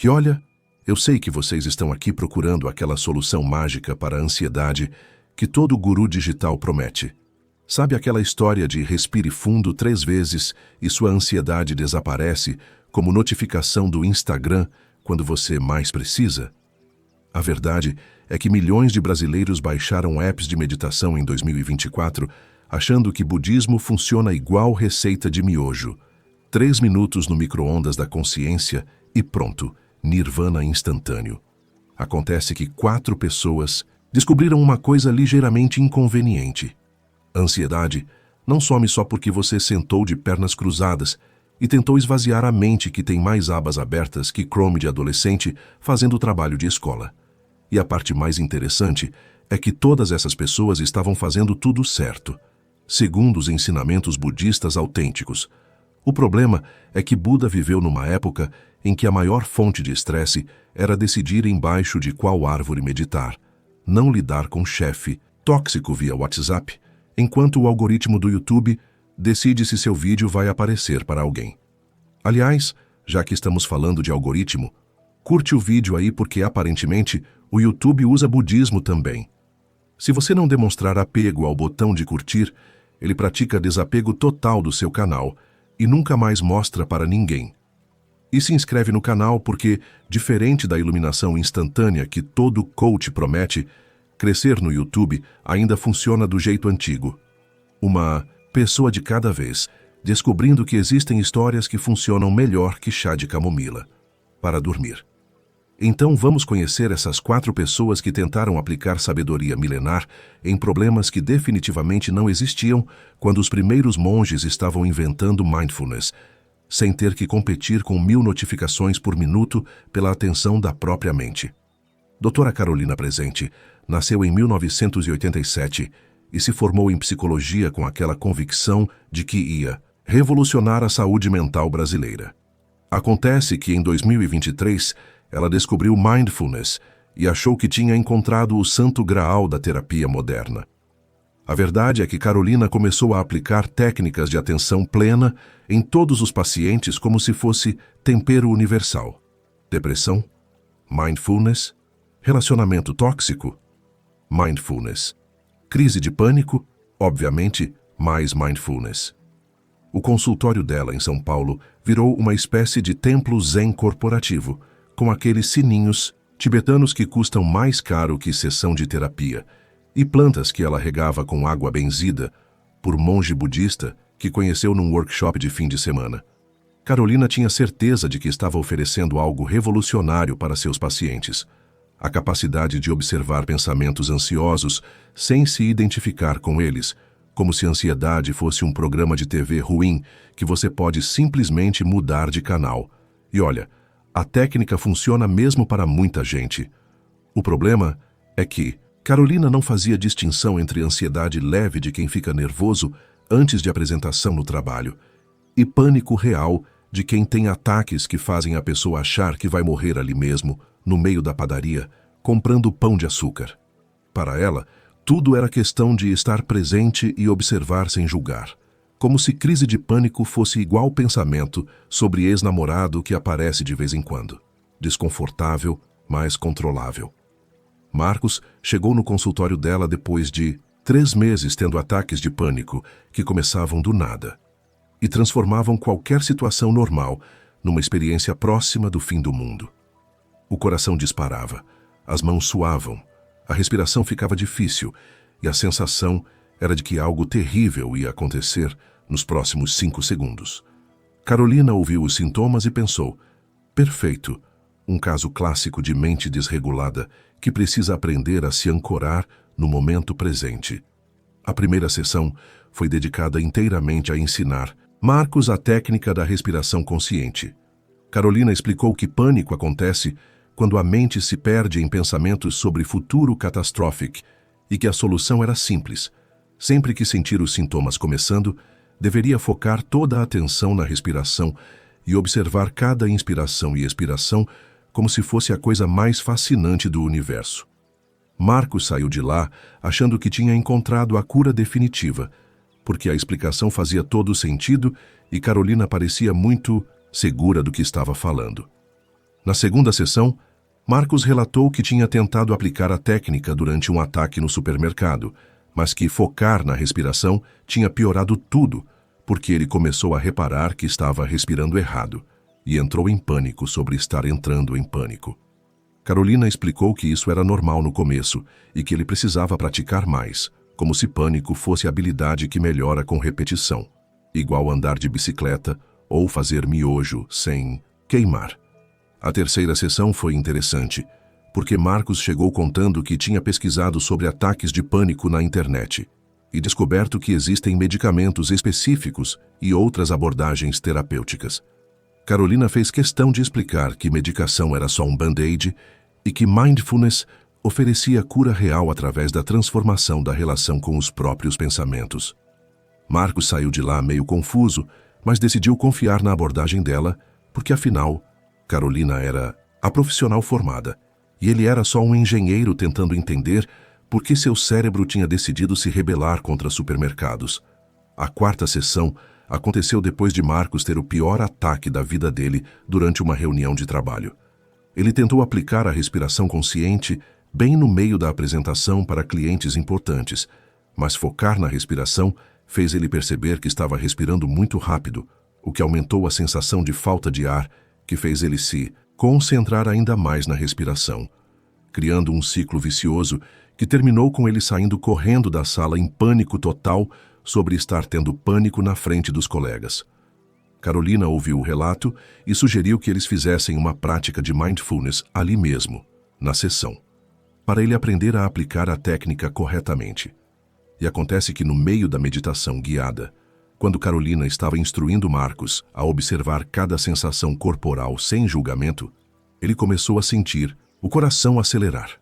E olha, eu sei que vocês estão aqui procurando aquela solução mágica para a ansiedade que todo guru digital promete. Sabe aquela história de respire fundo 3 vezes e sua ansiedade desaparece como notificação do Instagram quando você mais precisa? A verdade é que milhões de brasileiros baixaram apps de meditação em 2024, achando que budismo funciona igual receita de miojo. 3 minutos no micro-ondas da consciência e pronto, nirvana instantâneo. Acontece que 4 pessoas descobriram uma coisa ligeiramente inconveniente. A ansiedade não some só porque você sentou de pernas cruzadas e tentou esvaziar a mente que tem mais abas abertas que Chrome de adolescente fazendo trabalho de escola. E a parte mais interessante é que todas essas pessoas estavam fazendo tudo certo, segundo os ensinamentos budistas autênticos. O problema é que Buda viveu numa época em que a maior fonte de estresse era decidir embaixo de qual árvore meditar, não lidar com chefe tóxico via WhatsApp, enquanto o algoritmo do YouTube decide se seu vídeo vai aparecer para alguém. Aliás, já que estamos falando de algoritmo, curte o vídeo aí porque aparentemente o YouTube usa budismo também. Se você não demonstrar apego ao botão de curtir, ele pratica desapego total do seu canal e nunca mais mostra para ninguém. E se inscreve no canal porque, diferente da iluminação instantânea que todo coach promete, crescer no YouTube ainda funciona do jeito antigo. Uma pessoa de cada vez, descobrindo que existem histórias que funcionam melhor que chá de camomila para dormir. Então vamos conhecer essas 4 pessoas que tentaram aplicar sabedoria milenar em problemas que definitivamente não existiam quando os primeiros monges estavam inventando mindfulness, sem ter que competir com 1000 notificações por minuto pela atenção da própria mente. Doutora Carolina Presente nasceu em 1987 e se formou em psicologia com aquela convicção de que ia revolucionar a saúde mental brasileira. Acontece que em 2023 ela descobriu mindfulness e achou que tinha encontrado o santo graal da terapia moderna. A verdade é que Carolina começou a aplicar técnicas de atenção plena em todos os pacientes como se fosse tempero universal. Depressão? Mindfulness? Relacionamento tóxico? Mindfulness. Crise de pânico? Obviamente, mais mindfulness. O consultório dela em São Paulo virou uma espécie de templo zen corporativo, com aqueles sininhos tibetanos que custam mais caro que sessão de terapia, e plantas que ela regava com água benzida por monge budista que conheceu num workshop de fim de semana. Carolina tinha certeza de que estava oferecendo algo revolucionário para seus pacientes, a capacidade de observar pensamentos ansiosos sem se identificar com eles, como se a ansiedade fosse um programa de TV ruim que você pode simplesmente mudar de canal. E olha, a técnica funciona mesmo para muita gente. O problema é que Carolina não fazia distinção entre ansiedade leve de quem fica nervoso antes de apresentação no trabalho e pânico real de quem tem ataques que fazem a pessoa achar que vai morrer ali mesmo, no meio da padaria, comprando pão de açúcar. Para ela, tudo era questão de estar presente e observar sem julgar, como se crise de pânico fosse igual pensamento sobre ex-namorado que aparece de vez em quando. Desconfortável, mas controlável. Marcos chegou no consultório dela depois de 3 meses tendo ataques de pânico que começavam do nada e transformavam qualquer situação normal numa experiência próxima do fim do mundo. O coração disparava, as mãos suavam, a respiração ficava difícil e a sensação era de que algo terrível ia acontecer nos próximos 5 segundos. Carolina ouviu os sintomas e pensou, perfeito, um caso clássico de mente desregulada que precisa aprender a se ancorar no momento presente. A primeira sessão foi dedicada inteiramente a ensinar Marcos a técnica da respiração consciente. Carolina explicou que pânico acontece quando a mente se perde em pensamentos sobre futuro catastrófico e que a solução era simples. Sempre que sentir os sintomas começando, deveria focar toda a atenção na respiração e observar cada inspiração e expiração como se fosse a coisa mais fascinante do universo. Marcos saiu de lá achando que tinha encontrado a cura definitiva, porque a explicação fazia todo sentido e Carolina parecia muito segura do que estava falando. Na segunda sessão, Marcos relatou que tinha tentado aplicar a técnica durante um ataque no supermercado, mas que focar na respiração tinha piorado tudo, porque ele começou a reparar que estava respirando errado e entrou em pânico sobre estar entrando em pânico. Carolina explicou que isso era normal no começo e que ele precisava praticar mais, como se pânico fosse habilidade que melhora com repetição, igual andar de bicicleta ou fazer miojo sem queimar. A terceira sessão foi interessante, porque Marcos chegou contando que tinha pesquisado sobre ataques de pânico na internet e descoberto que existem medicamentos específicos e outras abordagens terapêuticas. Carolina fez questão de explicar que medicação era só um band-aid e que mindfulness oferecia cura real através da transformação da relação com os próprios pensamentos. Marcos saiu de lá meio confuso, mas decidiu confiar na abordagem dela, porque afinal, Carolina era a profissional formada, e ele era só um engenheiro tentando entender por que seu cérebro tinha decidido se rebelar contra supermercados. A quarta sessão aconteceu depois de Marcos ter o pior ataque da vida dele durante uma reunião de trabalho. Ele tentou aplicar a respiração consciente bem no meio da apresentação para clientes importantes, mas focar na respiração fez ele perceber que estava respirando muito rápido, o que aumentou a sensação de falta de ar, que fez ele se concentrar ainda mais na respiração, criando um ciclo vicioso que terminou com ele saindo correndo da sala em pânico total sobre estar tendo pânico na frente dos colegas. Carolina ouviu o relato e sugeriu que eles fizessem uma prática de mindfulness ali mesmo, na sessão, para ele aprender a aplicar a técnica corretamente. E acontece que no meio da meditação guiada, quando Carolina estava instruindo Marcos a observar cada sensação corporal sem julgamento, ele começou a sentir o coração acelerar.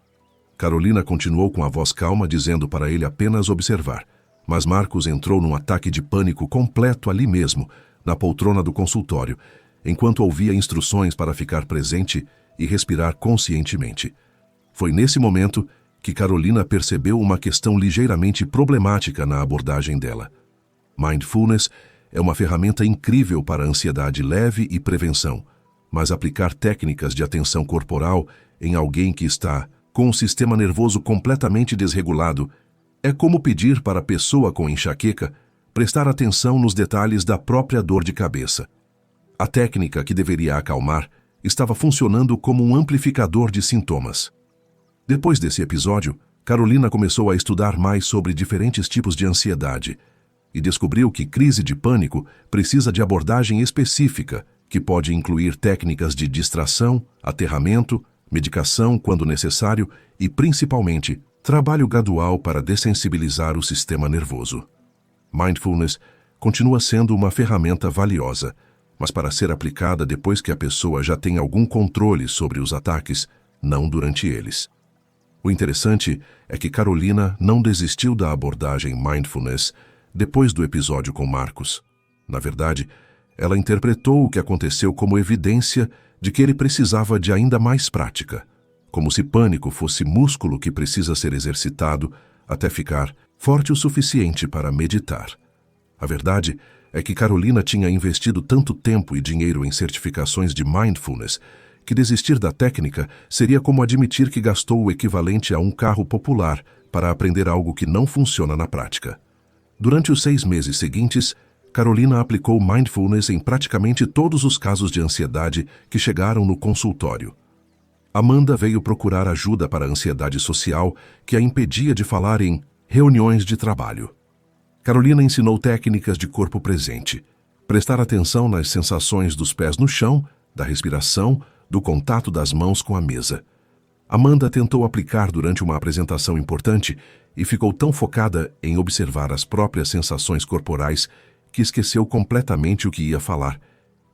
Carolina continuou com a voz calma, dizendo para ele apenas observar, mas Marcos entrou num ataque de pânico completo ali mesmo, na poltrona do consultório, enquanto ouvia instruções para ficar presente e respirar conscientemente. Foi nesse momento que Carolina percebeu uma questão ligeiramente problemática na abordagem dela. Mindfulness é uma ferramenta incrível para ansiedade leve e prevenção, mas aplicar técnicas de atenção corporal em alguém que está com o sistema nervoso completamente desregulado é como pedir para a pessoa com enxaqueca prestar atenção nos detalhes da própria dor de cabeça. A técnica que deveria acalmar estava funcionando como um amplificador de sintomas. Depois desse episódio, Carolina começou a estudar mais sobre diferentes tipos de ansiedade e descobriu que crise de pânico precisa de abordagem específica, que pode incluir técnicas de distração, aterramento, medicação quando necessário e, principalmente, trabalho gradual para dessensibilizar o sistema nervoso. Mindfulness continua sendo uma ferramenta valiosa, mas para ser aplicada depois que a pessoa já tem algum controle sobre os ataques, não durante eles. O interessante é que Carolina não desistiu da abordagem mindfulness depois do episódio com Marcos. Na verdade, ela interpretou o que aconteceu como evidência de que ele precisava de ainda mais prática, como se pânico fosse músculo que precisa ser exercitado até ficar forte o suficiente para meditar. A verdade é que Carolina tinha investido tanto tempo e dinheiro em certificações de mindfulness que desistir da técnica seria como admitir que gastou o equivalente a um carro popular para aprender algo que não funciona na prática. Durante os 6 meses seguintes, Carolina aplicou mindfulness em praticamente todos os casos de ansiedade que chegaram no consultório. Amanda veio procurar ajuda para a ansiedade social que a impedia de falar em reuniões de trabalho. Carolina ensinou técnicas de corpo presente, prestar atenção nas sensações dos pés no chão, da respiração, do contato das mãos com a mesa. Amanda tentou aplicar durante uma apresentação importante e ficou tão focada em observar as próprias sensações corporais que esqueceu completamente o que ia falar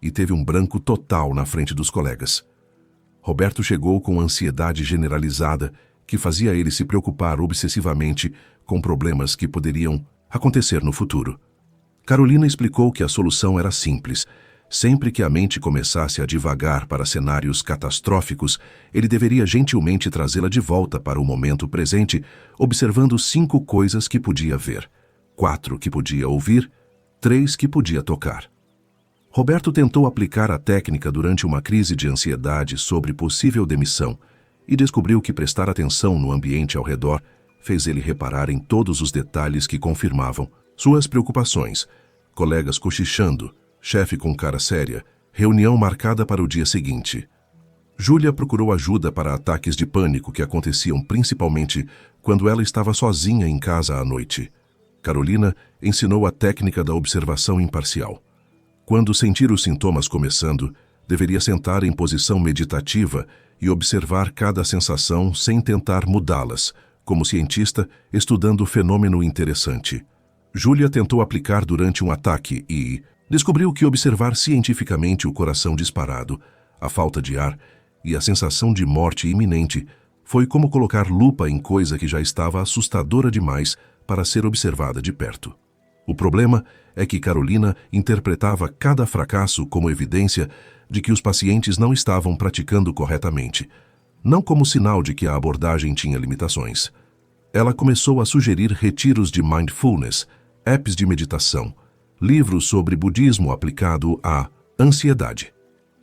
e teve um branco total na frente dos colegas. Roberto chegou com ansiedade generalizada que fazia ele se preocupar obsessivamente com problemas que poderiam acontecer no futuro. Carolina explicou que a solução era simples. Sempre que a mente começasse a divagar para cenários catastróficos, ele deveria gentilmente trazê-la de volta para o momento presente, observando 5 coisas que podia ver, 4 que podia ouvir, 3 que podia tocar. Roberto tentou aplicar a técnica durante uma crise de ansiedade sobre possível demissão e descobriu que prestar atenção no ambiente ao redor fez ele reparar em todos os detalhes que confirmavam suas preocupações: colegas cochichando, chefe com cara séria, reunião marcada para o dia seguinte. Júlia procurou ajuda para ataques de pânico que aconteciam principalmente quando ela estava sozinha em casa à noite. Carolina ensinou a técnica da observação imparcial. Quando sentir os sintomas começando, deveria sentar em posição meditativa e observar cada sensação sem tentar mudá-las, como cientista estudando o fenômeno interessante. Júlia tentou aplicar durante um ataque e descobriu que observar cientificamente o coração disparado, a falta de ar e a sensação de morte iminente foi como colocar lupa em coisa que já estava assustadora demais para ser observada de perto. O problema é que Carolina interpretava cada fracasso como evidência de que os pacientes não estavam praticando corretamente, não como sinal de que a abordagem tinha limitações. Ela começou a sugerir retiros de mindfulness, apps de meditação, livros sobre budismo aplicado à ansiedade.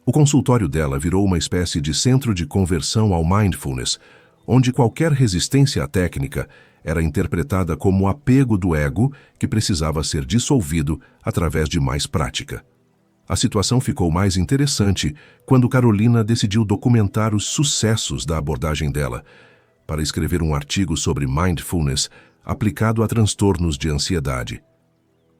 O consultório dela virou uma espécie de centro de conversão ao mindfulness, onde qualquer resistência à técnica era interpretada como apego do ego que precisava ser dissolvido através de mais prática. A situação ficou mais interessante quando Carolina decidiu documentar os sucessos da abordagem dela, para escrever um artigo sobre mindfulness aplicado a transtornos de ansiedade.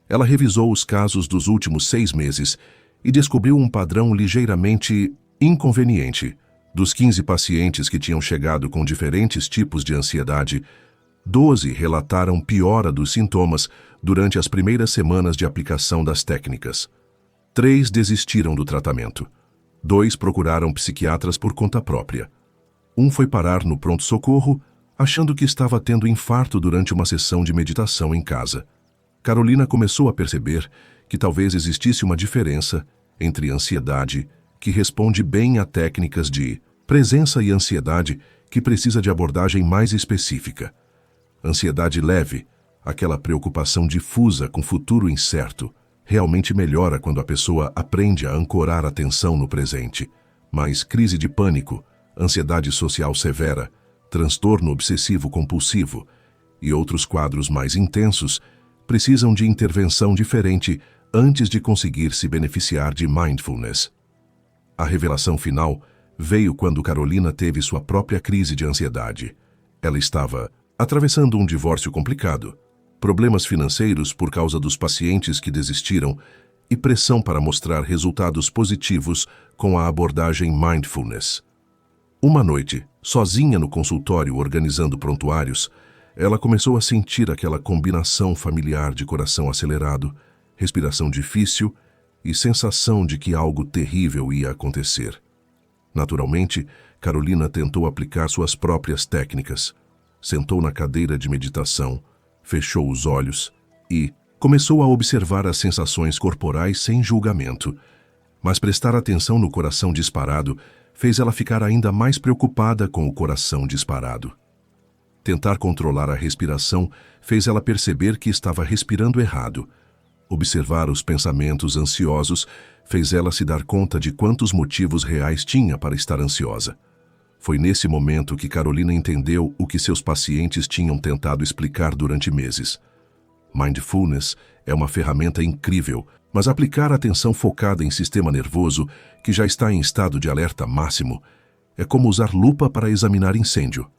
Ela revisou os casos dos últimos 6 meses e descobriu um padrão ligeiramente inconveniente. Dos 15 pacientes que tinham chegado com diferentes tipos de ansiedade, 12 relataram piora dos sintomas durante as primeiras semanas de aplicação das técnicas. 3 desistiram do tratamento. 2 procuraram psiquiatras por conta própria. 1 foi parar no pronto-socorro, achando que estava tendo infarto durante uma sessão de meditação em casa. Carolina começou a perceber que talvez existisse uma diferença entre ansiedade, que responde bem a técnicas de presença, e ansiedade, que precisa de abordagem mais específica. Ansiedade leve, aquela preocupação difusa com futuro incerto, realmente melhora quando a pessoa aprende a ancorar a atenção no presente. Mas crise de pânico, ansiedade social severa, transtorno obsessivo-compulsivo e outros quadros mais intensos precisam de intervenção diferente antes de conseguir se beneficiar de mindfulness. A revelação final veio quando Carolina teve sua própria crise de ansiedade. Ela estava atravessando um divórcio complicado, problemas financeiros por causa dos pacientes que desistiram e pressão para mostrar resultados positivos com a abordagem mindfulness. Uma noite, sozinha no consultório organizando prontuários, ela começou a sentir aquela combinação familiar de coração acelerado, respiração difícil e sensação de que algo terrível ia acontecer. Naturalmente, Carolina tentou aplicar suas próprias técnicas. Sentou na cadeira de meditação, fechou os olhos e começou a observar as sensações corporais sem julgamento. Mas prestar atenção no coração disparado fez ela ficar ainda mais preocupada com o coração disparado. Tentar controlar a respiração fez ela perceber que estava respirando errado. Observar os pensamentos ansiosos fez ela se dar conta de quantos motivos reais tinha para estar ansiosa. Foi nesse momento que Carolina entendeu o que seus pacientes tinham tentado explicar durante meses. Mindfulness é uma ferramenta incrível, mas aplicar atenção focada em sistema nervoso, que já está em estado de alerta máximo, é como usar lupa para examinar incêndio.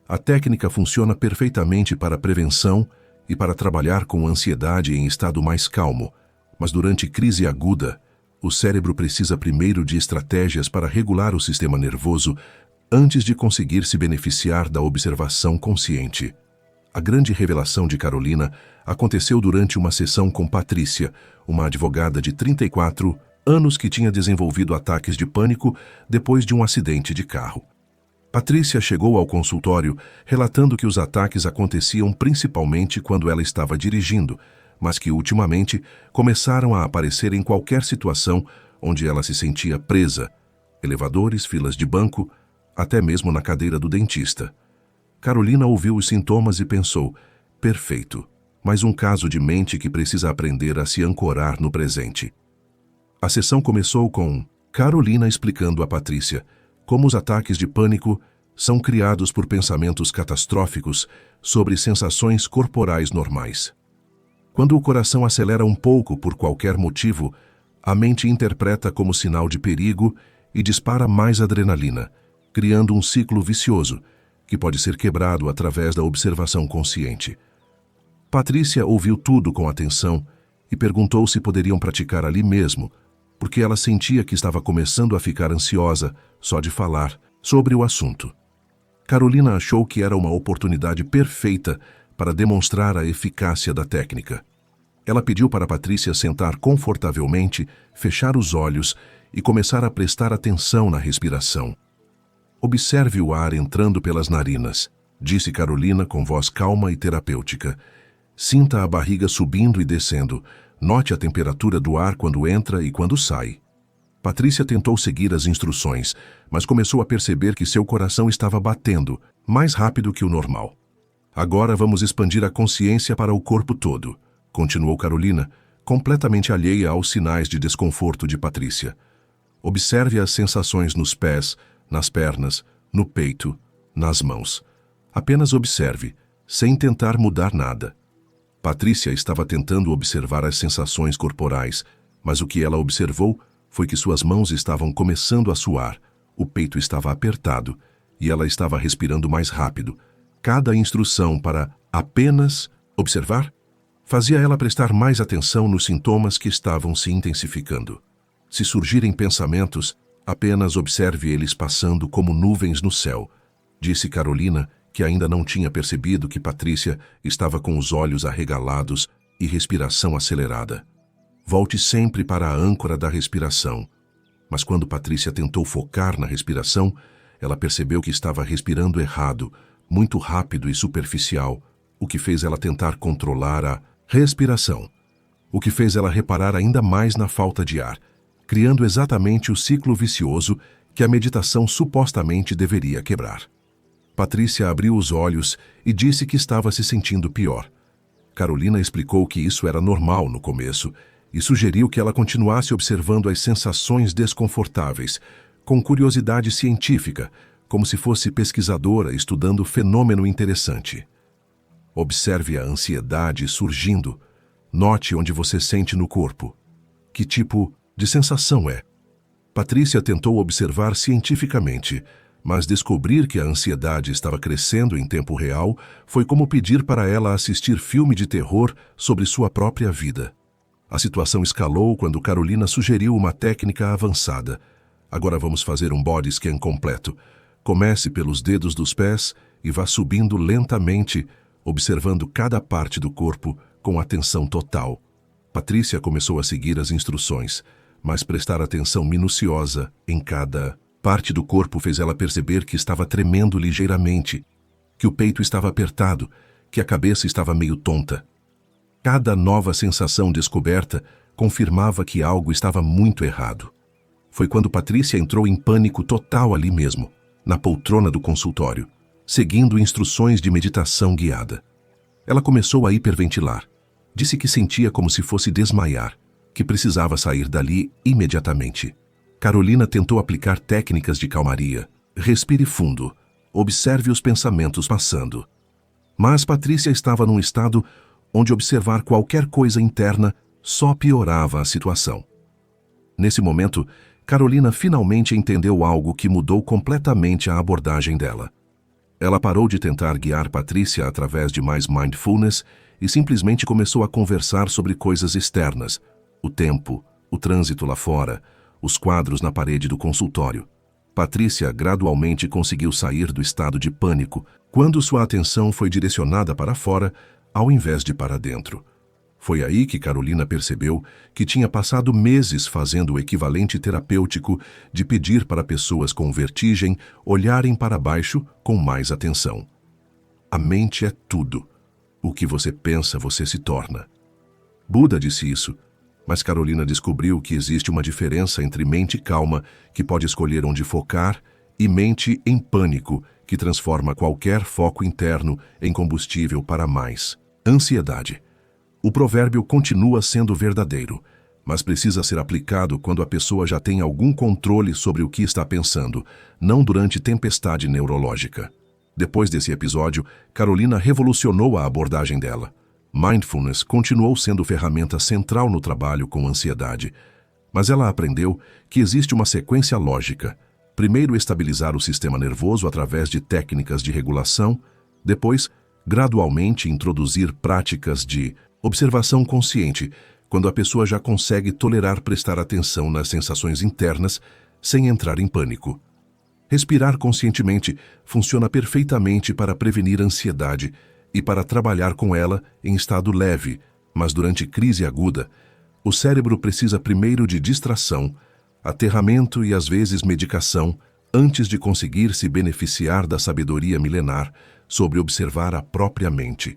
A técnica funciona perfeitamente para prevenção e para trabalhar com ansiedade em estado mais calmo, mas durante crise aguda, o cérebro precisa primeiro de estratégias para regular o sistema nervoso antes de conseguir se beneficiar da observação consciente. A grande revelação de Carolina aconteceu durante uma sessão com Patrícia, uma advogada de 34 anos que tinha desenvolvido ataques de pânico depois de um acidente de carro. Patrícia chegou ao consultório relatando que os ataques aconteciam principalmente quando ela estava dirigindo, mas que ultimamente começaram a aparecer em qualquer situação onde ela se sentia presa: elevadores, filas de banco, até mesmo na cadeira do dentista. Carolina ouviu os sintomas e pensou: perfeito, mais um caso de mente que precisa aprender a se ancorar no presente. A sessão começou com Carolina explicando a Patrícia como os ataques de pânico são criados por pensamentos catastróficos sobre sensações corporais normais. Quando o coração acelera um pouco por qualquer motivo, a mente interpreta como sinal de perigo e dispara mais adrenalina, criando um ciclo vicioso que pode ser quebrado através da observação consciente. Patrícia ouviu tudo com atenção e perguntou se poderiam praticar ali mesmo, porque ela sentia que estava começando a ficar ansiosa só de falar sobre o assunto. Carolina achou que era uma oportunidade perfeita para demonstrar a eficácia da técnica. Ela pediu para Patrícia sentar confortavelmente, fechar os olhos e começar a prestar atenção na respiração. Observe o ar entrando pelas narinas, disse Carolina com voz calma e terapêutica. Sinta a barriga subindo e descendo. Note a temperatura do ar quando entra e quando sai. Patrícia tentou seguir as instruções, mas começou a perceber que seu coração estava batendo mais rápido que o normal. Agora vamos expandir a consciência para o corpo todo, continuou Carolina, completamente alheia aos sinais de desconforto de Patrícia. Observe as sensações nos pés, nas pernas, no peito, nas mãos. Apenas observe, sem tentar mudar nada. Patrícia estava tentando observar as sensações corporais, mas o que ela observou foi que suas mãos estavam começando a suar, o peito estava apertado e ela estava respirando mais rápido. Cada instrução para apenas observar fazia ela prestar mais atenção nos sintomas que estavam se intensificando. Se surgirem pensamentos, apenas observe eles passando como nuvens no céu, disse Carolina, que ainda não tinha percebido que Patrícia estava com os olhos arregalados e respiração acelerada. Volte sempre para a âncora da respiração. Mas quando Patrícia tentou focar na respiração, ela percebeu que estava respirando errado, muito rápido e superficial, o que fez ela tentar controlar a respiração, o que fez ela reparar ainda mais na falta de ar, criando exatamente o ciclo vicioso que a meditação supostamente deveria quebrar. Patrícia abriu os olhos e disse que estava se sentindo pior. Carolina explicou que isso era normal no começo e sugeriu que ela continuasse observando as sensações desconfortáveis, com curiosidade científica, como se fosse pesquisadora estudando fenômeno interessante. Observe a ansiedade surgindo. Note onde você sente no corpo. Que tipo de sensação é? Patrícia tentou observar cientificamente, mas descobrir que a ansiedade estava crescendo em tempo real foi como pedir para ela assistir filme de terror sobre sua própria vida. A situação escalou quando Carolina sugeriu uma técnica avançada. Agora vamos fazer um body scan completo. Comece pelos dedos dos pés e vá subindo lentamente, observando cada parte do corpo com atenção total. Patrícia começou a seguir as instruções, mas prestar atenção minuciosa em cada parte do corpo fez ela perceber que estava tremendo ligeiramente, que o peito estava apertado, que a cabeça estava meio tonta. Cada nova sensação descoberta confirmava que algo estava muito errado. Foi quando Patrícia entrou em pânico total ali mesmo, na poltrona do consultório, seguindo instruções de meditação guiada. Ela começou a hiperventilar. Disse que sentia como se fosse desmaiar, que precisava sair dali imediatamente. Carolina tentou aplicar técnicas de calmaria. Respire fundo. Observe os pensamentos passando. Mas Patrícia estava num estado onde observar qualquer coisa interna só piorava a situação. Nesse momento, Carolina finalmente entendeu algo que mudou completamente a abordagem dela. Ela parou de tentar guiar Patrícia através de mais mindfulness e simplesmente começou a conversar sobre coisas externas, o tempo, o trânsito lá fora, os quadros na parede do consultório. Patrícia gradualmente conseguiu sair do estado de pânico quando sua atenção foi direcionada para fora ao invés de para dentro. Foi aí que Carolina percebeu que tinha passado meses fazendo o equivalente terapêutico de pedir para pessoas com vertigem olharem para baixo com mais atenção. A mente é tudo. O que você pensa, você se torna. Buda disse isso, mas Carolina descobriu que existe uma diferença entre mente calma, que pode escolher onde focar, e mente em pânico, que transforma qualquer foco interno em combustível para mais ansiedade. O provérbio continua sendo verdadeiro, mas precisa ser aplicado quando a pessoa já tem algum controle sobre o que está pensando, não durante tempestade neurológica. Depois desse episódio, Carolina revolucionou a abordagem dela. Mindfulness continuou sendo ferramenta central no trabalho com ansiedade, mas ela aprendeu que existe uma sequência lógica. Primeiro, estabilizar o sistema nervoso através de técnicas de regulação, depois, gradualmente introduzir práticas de observação consciente, quando a pessoa já consegue tolerar prestar atenção nas sensações internas sem entrar em pânico. Respirar conscientemente funciona perfeitamente para prevenir ansiedade e para trabalhar com ela em estado leve, mas durante crise aguda, o cérebro precisa primeiro de distração, aterramento e às vezes medicação antes de conseguir se beneficiar da sabedoria milenar sobre observar a própria mente.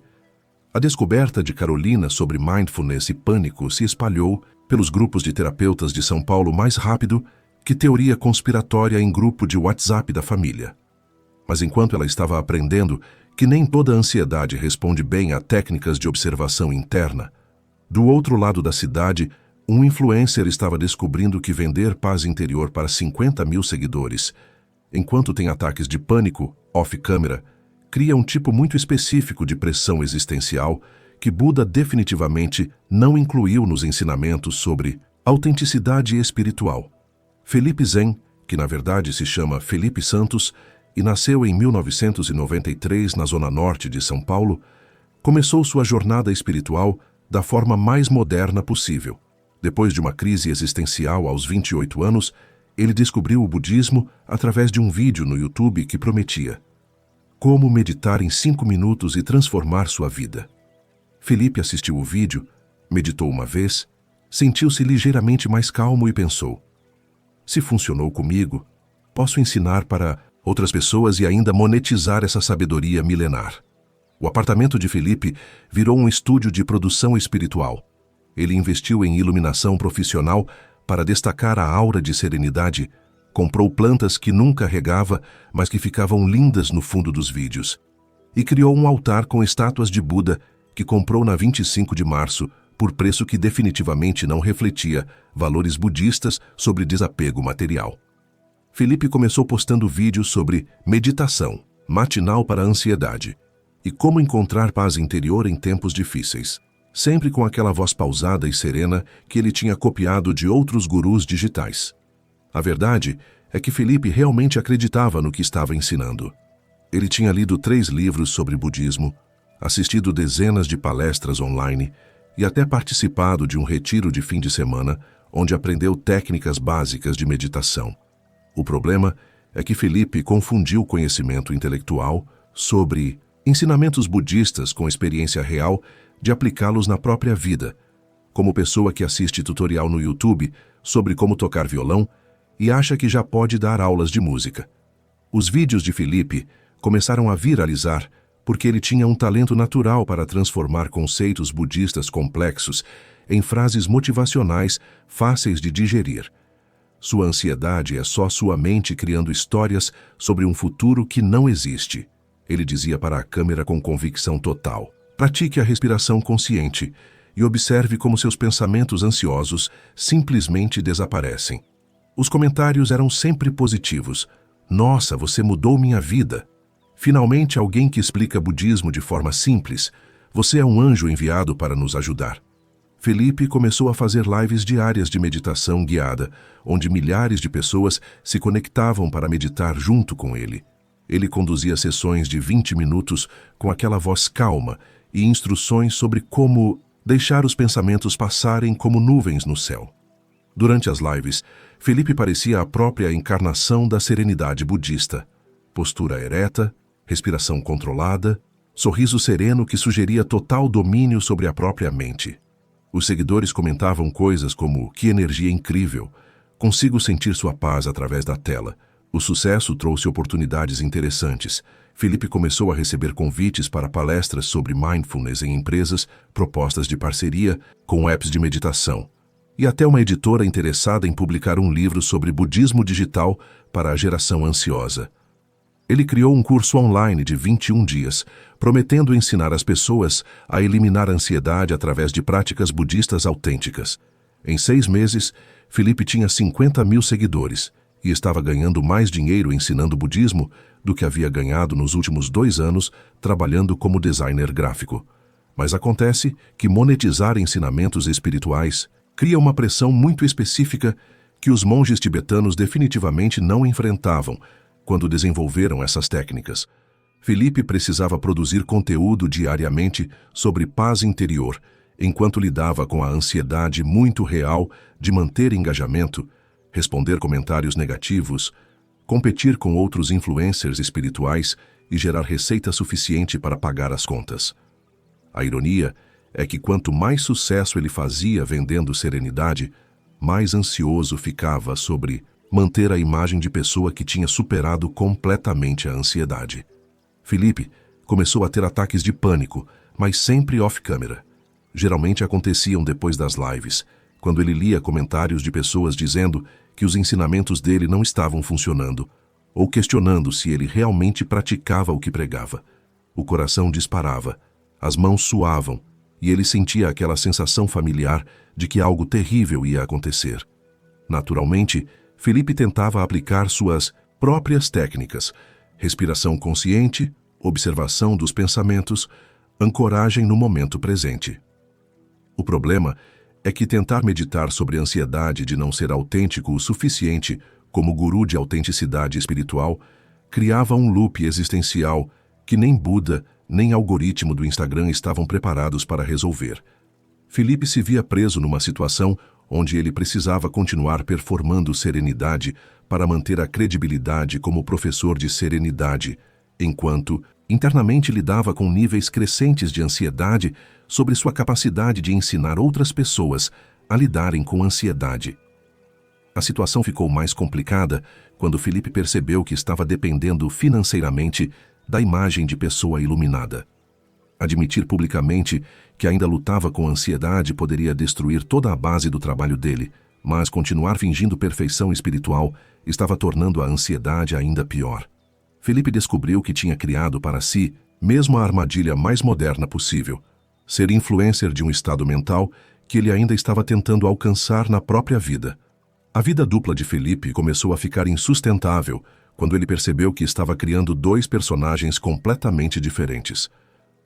A descoberta de Carolina sobre mindfulness e pânico se espalhou pelos grupos de terapeutas de São Paulo mais rápido que teoria conspiratória em grupo de WhatsApp da família. Mas enquanto ela estava aprendendo que nem toda ansiedade responde bem a técnicas de observação interna, do outro lado da cidade, um influencer estava descobrindo que vender paz interior para 50 mil seguidores, enquanto tem ataques de pânico, off-câmera, cria um tipo muito específico de pressão existencial que Buda definitivamente não incluiu nos ensinamentos sobre autenticidade espiritual. Felipe Zen, que na verdade se chama Felipe Santos e nasceu em 1993 na zona norte de São Paulo, começou sua jornada espiritual da forma mais moderna possível. Depois de uma crise existencial aos 28 anos, ele descobriu o budismo através de um vídeo no YouTube que prometia como meditar em 5 minutos e transformar sua vida. Felipe assistiu o vídeo, meditou uma vez, sentiu-se ligeiramente mais calmo e pensou: se funcionou comigo, posso ensinar para outras pessoas e ainda monetizar essa sabedoria milenar. O apartamento de Felipe virou um estúdio de produção espiritual. Ele investiu em iluminação profissional para destacar a aura de serenidade, comprou plantas que nunca regava, mas que ficavam lindas no fundo dos vídeos, e criou um altar com estátuas de Buda que comprou na 25 de março por preço que definitivamente não refletia valores budistas sobre desapego material. Felipe começou postando vídeos sobre meditação, matinal para a ansiedade, e como encontrar paz interior em tempos difíceis, sempre com aquela voz pausada e serena que ele tinha copiado de outros gurus digitais. A verdade é que Felipe realmente acreditava no que estava ensinando. Ele tinha lido 3 livros sobre budismo, assistido dezenas de palestras online e até participado de um retiro de fim de semana onde aprendeu técnicas básicas de meditação. O problema é que Felipe confundiu conhecimento intelectual sobre ensinamentos budistas com experiência real de aplicá-los na própria vida, como pessoa que assiste tutorial no YouTube sobre como tocar violão e acha que já pode dar aulas de música. Os vídeos de Felipe começaram a viralizar porque ele tinha um talento natural para transformar conceitos budistas complexos em frases motivacionais fáceis de digerir. Sua ansiedade é só sua mente criando histórias sobre um futuro que não existe, ele dizia para a câmera com convicção total. Pratique a respiração consciente e observe como seus pensamentos ansiosos simplesmente desaparecem. Os comentários eram sempre positivos. Nossa, você mudou minha vida. Finalmente alguém que explica budismo de forma simples. Você é um anjo enviado para nos ajudar. Felipe começou a fazer lives diárias de meditação guiada, onde milhares de pessoas se conectavam para meditar junto com ele. Ele conduzia sessões de 20 minutos com aquela voz calma e instruções sobre como deixar os pensamentos passarem como nuvens no céu. Durante as lives, Felipe parecia a própria encarnação da serenidade budista. Postura ereta, respiração controlada, sorriso sereno que sugeria total domínio sobre a própria mente. Os seguidores comentavam coisas como: que energia incrível, consigo sentir sua paz através da tela. O sucesso trouxe oportunidades interessantes. Felipe começou a receber convites para palestras sobre mindfulness em empresas, propostas de parceria com apps de meditação, e até uma editora interessada em publicar um livro sobre budismo digital para a geração ansiosa. Ele criou um curso online de 21 dias, prometendo ensinar as pessoas a eliminar a ansiedade através de práticas budistas autênticas. Em 6 meses, Felipe tinha 50 mil seguidores e estava ganhando mais dinheiro ensinando budismo do que havia ganhado nos últimos 2 anos trabalhando como designer gráfico. Mas acontece que monetizar ensinamentos espirituais cria uma pressão muito específica que os monges tibetanos definitivamente não enfrentavam quando desenvolveram essas técnicas. Felipe precisava produzir conteúdo diariamente sobre paz interior, enquanto lidava com a ansiedade muito real de manter engajamento, responder comentários negativos, competir com outros influencers espirituais e gerar receita suficiente para pagar as contas. A ironia é que quanto mais sucesso ele fazia vendendo serenidade, mais ansioso ficava sobre manter a imagem de pessoa que tinha superado completamente a ansiedade. Felipe começou a ter ataques de pânico, mas sempre off-câmera. Geralmente aconteciam depois das lives, quando ele lia comentários de pessoas dizendo que os ensinamentos dele não estavam funcionando, ou questionando se ele realmente praticava o que pregava. O coração disparava, as mãos suavam, e ele sentia aquela sensação familiar de que algo terrível ia acontecer. Naturalmente, Felipe tentava aplicar suas próprias técnicas: respiração consciente, observação dos pensamentos, ancoragem no momento presente. O problema é que tentar meditar sobre a ansiedade de não ser autêntico o suficiente como guru de autenticidade espiritual criava um loop existencial que nem Buda nem algoritmo do Instagram estavam preparados para resolver. Felipe se via preso numa situação onde ele precisava continuar performando serenidade para manter a credibilidade como professor de serenidade, enquanto internamente lidava com níveis crescentes de ansiedade sobre sua capacidade de ensinar outras pessoas a lidarem com ansiedade. A situação ficou mais complicada quando Felipe percebeu que estava dependendo financeiramente da imagem de pessoa iluminada. Admitir publicamente que ainda lutava com ansiedade poderia destruir toda a base do trabalho dele, mas continuar fingindo perfeição espiritual estava tornando a ansiedade ainda pior. Felipe descobriu que tinha criado para si mesmo a armadilha mais moderna possível: ser influencer de um estado mental que ele ainda estava tentando alcançar na própria vida. A vida dupla de Felipe começou a ficar insustentável quando ele percebeu que estava criando 2 personagens completamente diferentes.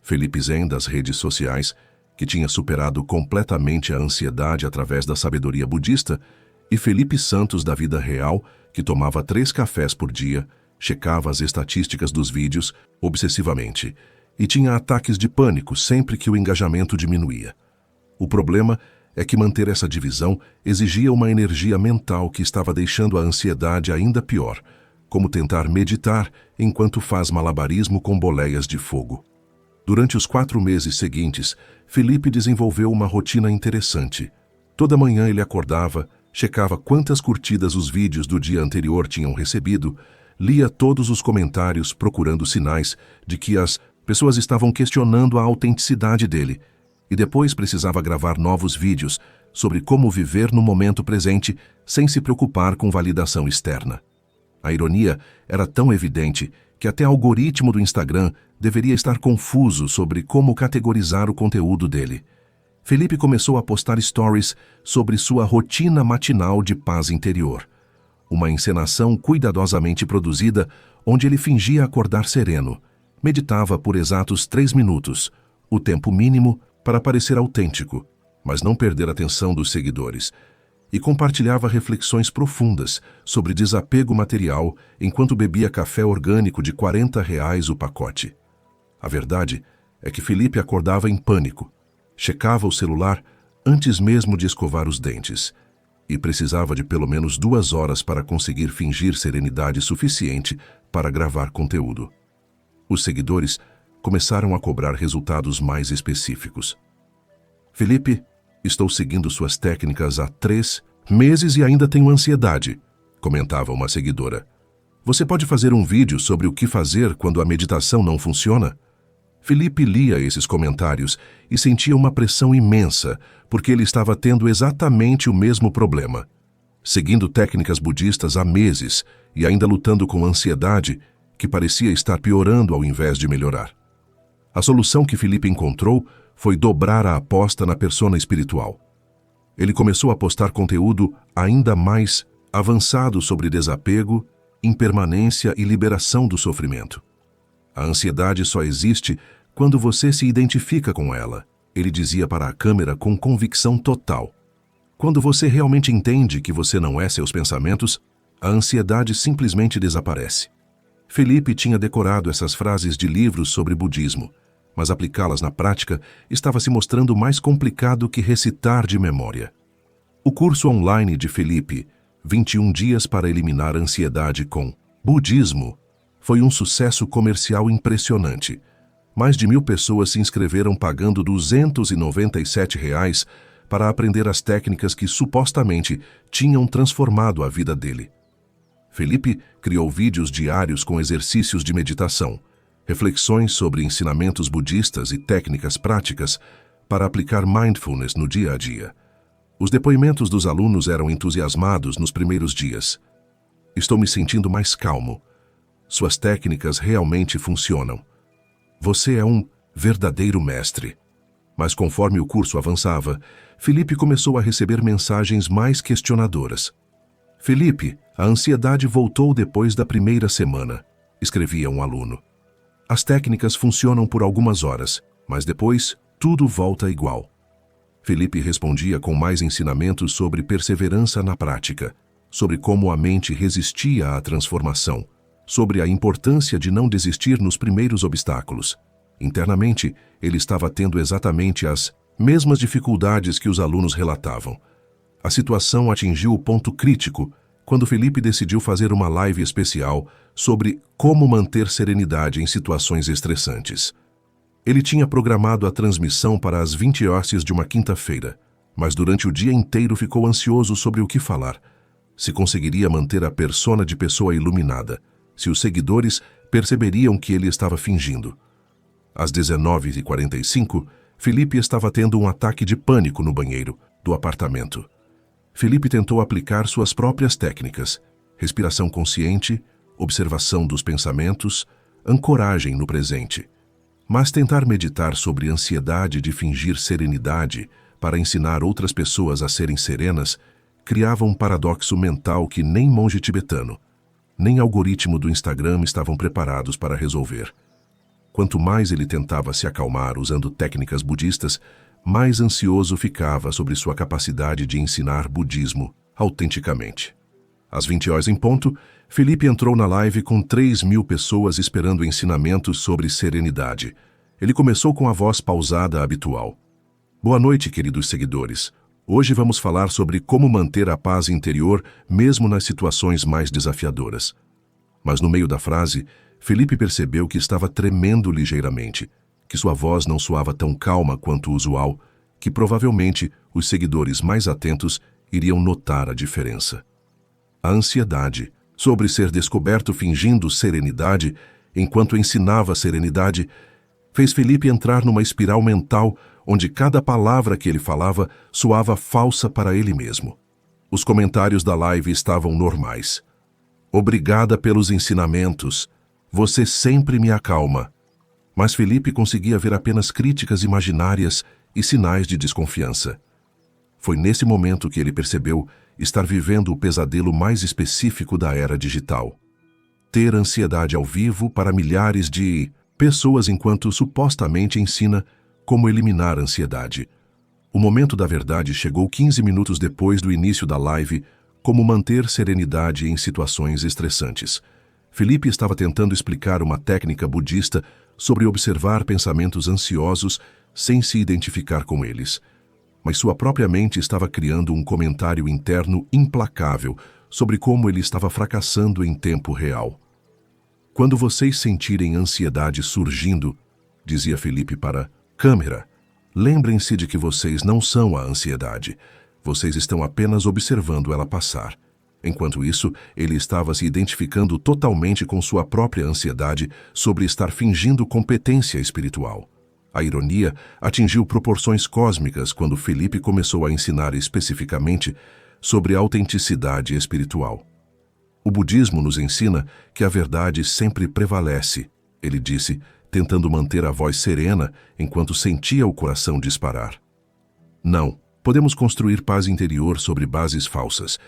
Felipe Zen das redes sociais, que tinha superado completamente a ansiedade através da sabedoria budista, e Felipe Santos da vida real, que tomava 3 cafés por dia, checava as estatísticas dos vídeos obsessivamente e tinha ataques de pânico sempre que o engajamento diminuía. O problema é que manter essa divisão exigia uma energia mental que estava deixando a ansiedade ainda pior, como tentar meditar enquanto faz malabarismo com boleias de fogo. Durante os 4 meses seguintes, Felipe desenvolveu uma rotina interessante. Toda manhã ele acordava, checava quantas curtidas os vídeos do dia anterior tinham recebido, lia todos os comentários procurando sinais de que as pessoas estavam questionando a autenticidade dele, e depois precisava gravar novos vídeos sobre como viver no momento presente sem se preocupar com validação externa. A ironia era tão evidente que até o algoritmo do Instagram deveria estar confuso sobre como categorizar o conteúdo dele. Felipe começou a postar stories sobre sua rotina matinal de paz interior, uma encenação cuidadosamente produzida onde ele fingia acordar sereno, meditava por exatos 3 minutos, o tempo mínimo para parecer autêntico, mas não perder a atenção dos seguidores, e compartilhava reflexões profundas sobre desapego material enquanto bebia café orgânico de R$ 40 o pacote. A verdade é que Felipe acordava em pânico, checava o celular antes mesmo de escovar os dentes e precisava de pelo menos 2 horas para conseguir fingir serenidade suficiente para gravar conteúdo. Os seguidores começaram a cobrar resultados mais específicos. Felipe, estou seguindo suas técnicas há 3 meses e ainda tenho ansiedade, comentava uma seguidora. Você pode fazer um vídeo sobre o que fazer quando a meditação não funciona? Felipe lia esses comentários e sentia uma pressão imensa, porque ele estava tendo exatamente o mesmo problema. Seguindo técnicas budistas há meses e ainda lutando com ansiedade, que parecia estar piorando ao invés de melhorar. A solução que Felipe encontrou foi dobrar a aposta na persona espiritual. Ele começou a postar conteúdo ainda mais avançado sobre desapego, impermanência e liberação do sofrimento. A ansiedade só existe quando você se identifica com ela, ele dizia para a câmera com convicção total. Quando você realmente entende que você não é seus pensamentos, a ansiedade simplesmente desaparece. Felipe tinha decorado essas frases de livros sobre budismo, mas aplicá-las na prática estava se mostrando mais complicado que recitar de memória. O curso online de Felipe, 21 dias para eliminar a ansiedade com budismo, foi um sucesso comercial impressionante. Mais de 1.000 pessoas se inscreveram pagando R$ 297 para aprender as técnicas que supostamente tinham transformado a vida dele. Felipe criou vídeos diários com exercícios de meditação, reflexões sobre ensinamentos budistas e técnicas práticas para aplicar mindfulness no dia a dia. Os depoimentos dos alunos eram entusiasmados nos primeiros dias. Estou me sentindo mais calmo. Suas técnicas realmente funcionam. Você é um verdadeiro mestre. Mas conforme o curso avançava, Felipe começou a receber mensagens mais questionadoras. Felipe, a ansiedade voltou depois da primeira semana, escrevia um aluno. As técnicas funcionam por algumas horas, mas depois tudo volta igual. Felipe respondia com mais ensinamentos sobre perseverança na prática, sobre como a mente resistia à transformação, sobre a importância de não desistir nos primeiros obstáculos. Internamente, ele estava tendo exatamente as mesmas dificuldades que os alunos relatavam. A situação atingiu o ponto crítico quando Felipe decidiu fazer uma live especial sobre como manter serenidade em situações estressantes. Ele tinha programado a transmissão para as 20 horas de uma quinta-feira, mas durante o dia inteiro ficou ansioso sobre o que falar. Se conseguiria manter a persona de pessoa iluminada, se os seguidores perceberiam que ele estava fingindo. Às 19h45, Felipe estava tendo um ataque de pânico no banheiro do apartamento. Felipe tentou aplicar suas próprias técnicas: respiração consciente, observação dos pensamentos, ancoragem no presente. Mas tentar meditar sobre ansiedade de fingir serenidade para ensinar outras pessoas a serem serenas criava um paradoxo mental que nem monge tibetano, nem algoritmo do Instagram estavam preparados para resolver. Quanto mais ele tentava se acalmar usando técnicas budistas, mais ansioso ficava sobre sua capacidade de ensinar budismo autenticamente. Às 20 horas em ponto, Felipe entrou na live com 3.000 pessoas esperando ensinamentos sobre serenidade. Ele começou com a voz pausada habitual. Boa noite, queridos seguidores. Hoje vamos falar sobre como manter a paz interior mesmo nas situações mais desafiadoras. Mas no meio da frase, Felipe percebeu que estava tremendo ligeiramente, que sua voz não soava tão calma quanto o usual, que provavelmente os seguidores mais atentos iriam notar a diferença. A ansiedade sobre ser descoberto fingindo serenidade enquanto ensinava serenidade fez Felipe entrar numa espiral mental onde cada palavra que ele falava soava falsa para ele mesmo. Os comentários da live estavam normais. Obrigada pelos ensinamentos. Você sempre me acalma. Mas Felipe conseguia ver apenas críticas imaginárias e sinais de desconfiança. Foi nesse momento que ele percebeu estar vivendo o pesadelo mais específico da era digital. Ter ansiedade ao vivo para milhares de pessoas enquanto supostamente ensina como eliminar a ansiedade. O momento da verdade chegou 15 minutos depois do início da live, como manter serenidade em situações estressantes. Felipe estava tentando explicar uma técnica budista sobre observar pensamentos ansiosos sem se identificar com eles. Mas sua própria mente estava criando um comentário interno implacável sobre como ele estava fracassando em tempo real. Quando vocês sentirem ansiedade surgindo, dizia Felipe para a câmera, lembrem-se de que vocês não são a ansiedade. Vocês estão apenas observando ela passar. Enquanto isso, ele estava se identificando totalmente com sua própria ansiedade sobre estar fingindo competência espiritual. A ironia atingiu proporções cósmicas quando Felipe começou a ensinar especificamente sobre autenticidade espiritual. O budismo nos ensina que a verdade sempre prevalece, ele disse, tentando manter a voz serena enquanto sentia o coração disparar. Não, Podemos construir paz interior sobre bases falsas,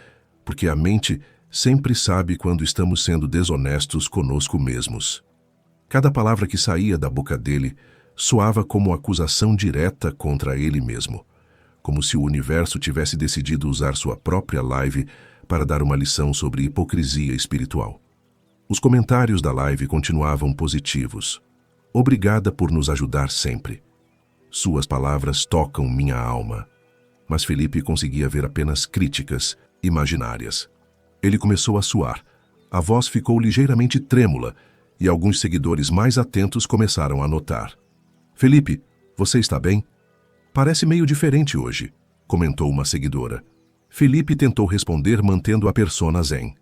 porque a mente sempre sabe quando estamos sendo desonestos conosco mesmos. Cada palavra que saía da boca dele soava como acusação direta contra ele mesmo, como se o universo tivesse decidido usar sua própria live para dar uma lição sobre hipocrisia espiritual. Os comentários da live continuavam positivos. Obrigada por nos ajudar sempre. Suas palavras tocam minha alma. Mas Felipe conseguia ver apenas críticas imaginárias. Ele começou a suar. A voz ficou ligeiramente trêmula e alguns seguidores mais atentos começaram a notar. Felipe, você está bem? Parece meio diferente hoje, comentou uma seguidora. Felipe tentou responder mantendo a persona zen.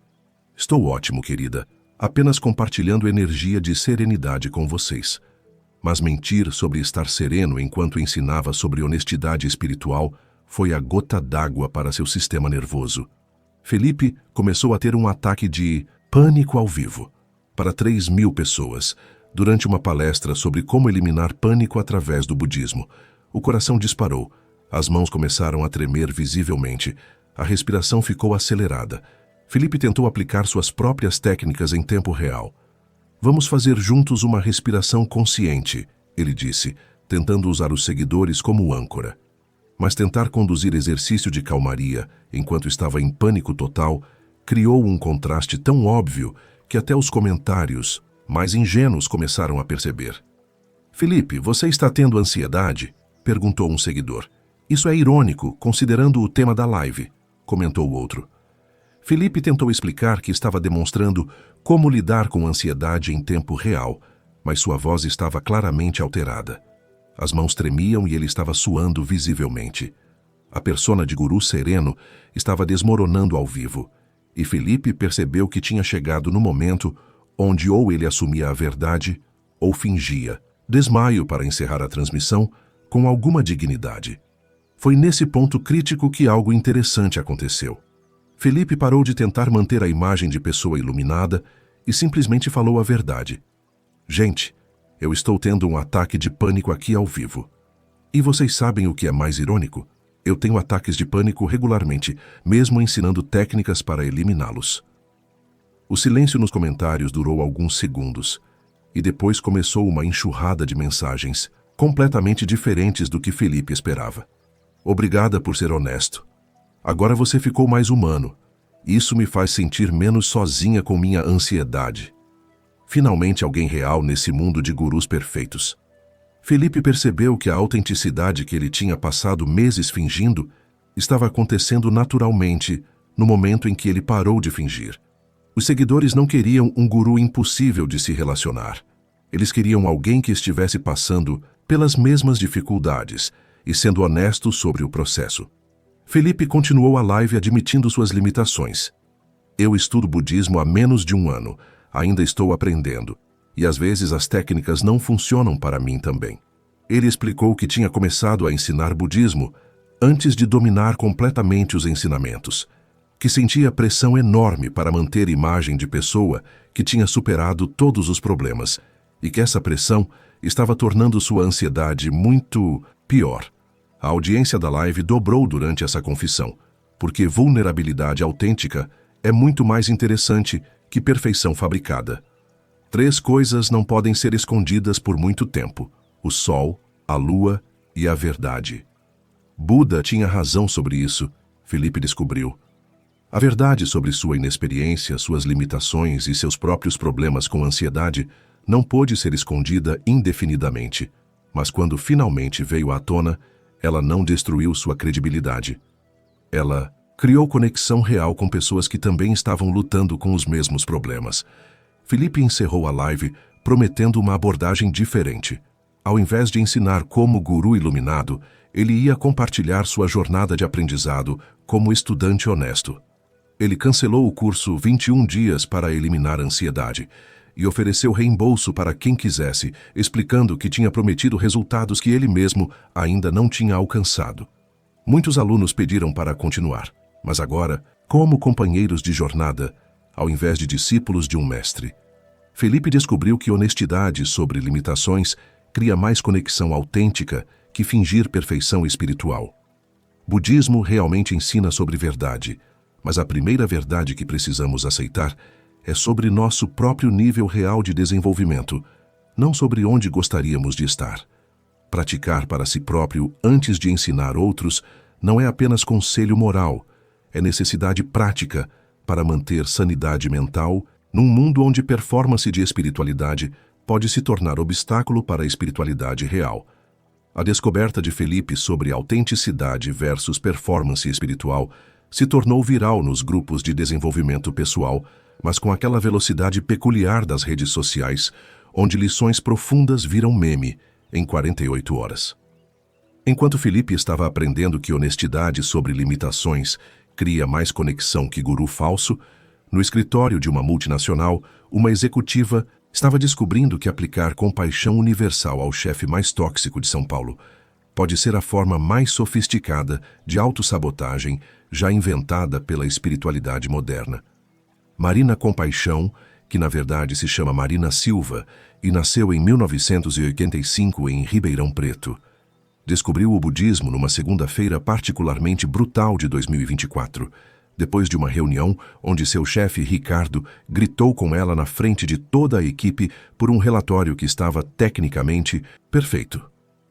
Estou ótimo, querida. Apenas compartilhando energia de serenidade com vocês. Mas mentir sobre estar sereno enquanto ensinava sobre honestidade espiritual foi a gota d'água para seu sistema nervoso. Felipe começou a ter um ataque de pânico ao vivo para 3.000 pessoas, durante uma palestra sobre como eliminar pânico através do budismo. O coração disparou, as mãos começaram a tremer visivelmente, a respiração ficou acelerada. Felipe tentou aplicar suas próprias técnicas em tempo real. Vamos fazer juntos uma respiração consciente, ele disse, tentando usar os seguidores como âncora. Mas tentar conduzir exercício de calmaria enquanto estava em pânico total criou um contraste tão óbvio que até os comentários mais ingênuos começaram a perceber. Felipe, você está tendo ansiedade? Perguntou um seguidor. Isso é irônico, considerando o tema da live, comentou o outro. Felipe tentou explicar que estava demonstrando como lidar com ansiedade em tempo real, mas sua voz estava claramente alterada. As mãos tremiam e ele estava suando visivelmente. A persona de guru sereno estava desmoronando ao vivo, e Felipe percebeu que tinha chegado no momento onde ou ele assumia a verdade ou fingia. Desmaio para encerrar a transmissão com alguma dignidade. Foi nesse ponto crítico que algo interessante aconteceu. Felipe parou de tentar manter a imagem de pessoa iluminada e simplesmente falou a verdade. Gente, eu estou tendo um ataque de pânico aqui ao vivo. E vocês sabem o que é mais irônico? Eu tenho ataques de pânico regularmente, mesmo ensinando técnicas para eliminá-los. O silêncio nos comentários durou alguns segundos, e depois começou uma enxurrada de mensagens, completamente diferentes do que Felipe esperava. Obrigada por ser honesto. Agora você ficou mais humano. Isso me faz sentir menos sozinha com minha ansiedade. Finalmente alguém real nesse mundo de gurus perfeitos. Felipe percebeu que a autenticidade que ele tinha passado meses fingindo estava acontecendo naturalmente no momento em que ele parou de fingir. Os seguidores não queriam um guru impossível de se relacionar. Eles queriam alguém que estivesse passando pelas mesmas dificuldades e sendo honesto sobre o processo. Felipe continuou a live admitindo suas limitações. Eu estudo budismo há menos de 1 ano, ainda estou aprendendo, e às vezes as técnicas não funcionam para mim também. Ele explicou que tinha começado a ensinar budismo antes de dominar completamente os ensinamentos, que sentia pressão enorme para manter imagem de pessoa que tinha superado todos os problemas, e que essa pressão estava tornando sua ansiedade muito pior. A audiência da live dobrou durante essa confissão, porque vulnerabilidade autêntica é muito mais interessante que perfeição fabricada. 3 coisas não podem ser escondidas por muito tempo: o sol, a lua e a verdade. Buda tinha razão sobre isso, Felipe descobriu. A verdade sobre sua inexperiência, suas limitações e seus próprios problemas com ansiedade não pôde ser escondida indefinidamente, mas quando finalmente veio à tona, ela não destruiu sua credibilidade. Ela criou conexão real com pessoas que também estavam lutando com os mesmos problemas. Felipe encerrou a live prometendo uma abordagem diferente. Ao invés de ensinar como guru iluminado, ele ia compartilhar sua jornada de aprendizado como estudante honesto. Ele cancelou o curso 21 dias para eliminar a ansiedade e ofereceu reembolso para quem quisesse, explicando que tinha prometido resultados que ele mesmo ainda não tinha alcançado. Muitos alunos pediram para continuar, mas agora, como companheiros de jornada, ao invés de discípulos de um mestre. Felipe descobriu que honestidade sobre limitações cria mais conexão autêntica que fingir perfeição espiritual. Budismo realmente ensina sobre verdade, mas a primeira verdade que precisamos aceitar é sobre nosso próprio nível real de desenvolvimento, não sobre onde gostaríamos de estar. Praticar para si próprio antes de ensinar outros não é apenas conselho moral, é necessidade prática para manter sanidade mental num mundo onde performance de espiritualidade pode se tornar obstáculo para a espiritualidade real. A descoberta de Felipe sobre autenticidade versus performance espiritual se tornou viral nos grupos de desenvolvimento pessoal, mas com aquela velocidade peculiar das redes sociais, onde lições profundas viram meme em 48 horas. Enquanto Felipe estava aprendendo que honestidade sobre limitações cria mais conexão que guru falso, no escritório de uma multinacional, uma executiva estava descobrindo que aplicar compaixão universal ao chefe mais tóxico de São Paulo pode ser a forma mais sofisticada de autossabotagem já inventada pela espiritualidade moderna. Marina Compaixão, que na verdade se chama Marina Silva e nasceu em 1985 em Ribeirão Preto, descobriu o budismo numa segunda-feira particularmente brutal de 2024, depois de uma reunião onde seu chefe, Ricardo, gritou com ela na frente de toda a equipe por um relatório que estava tecnicamente perfeito,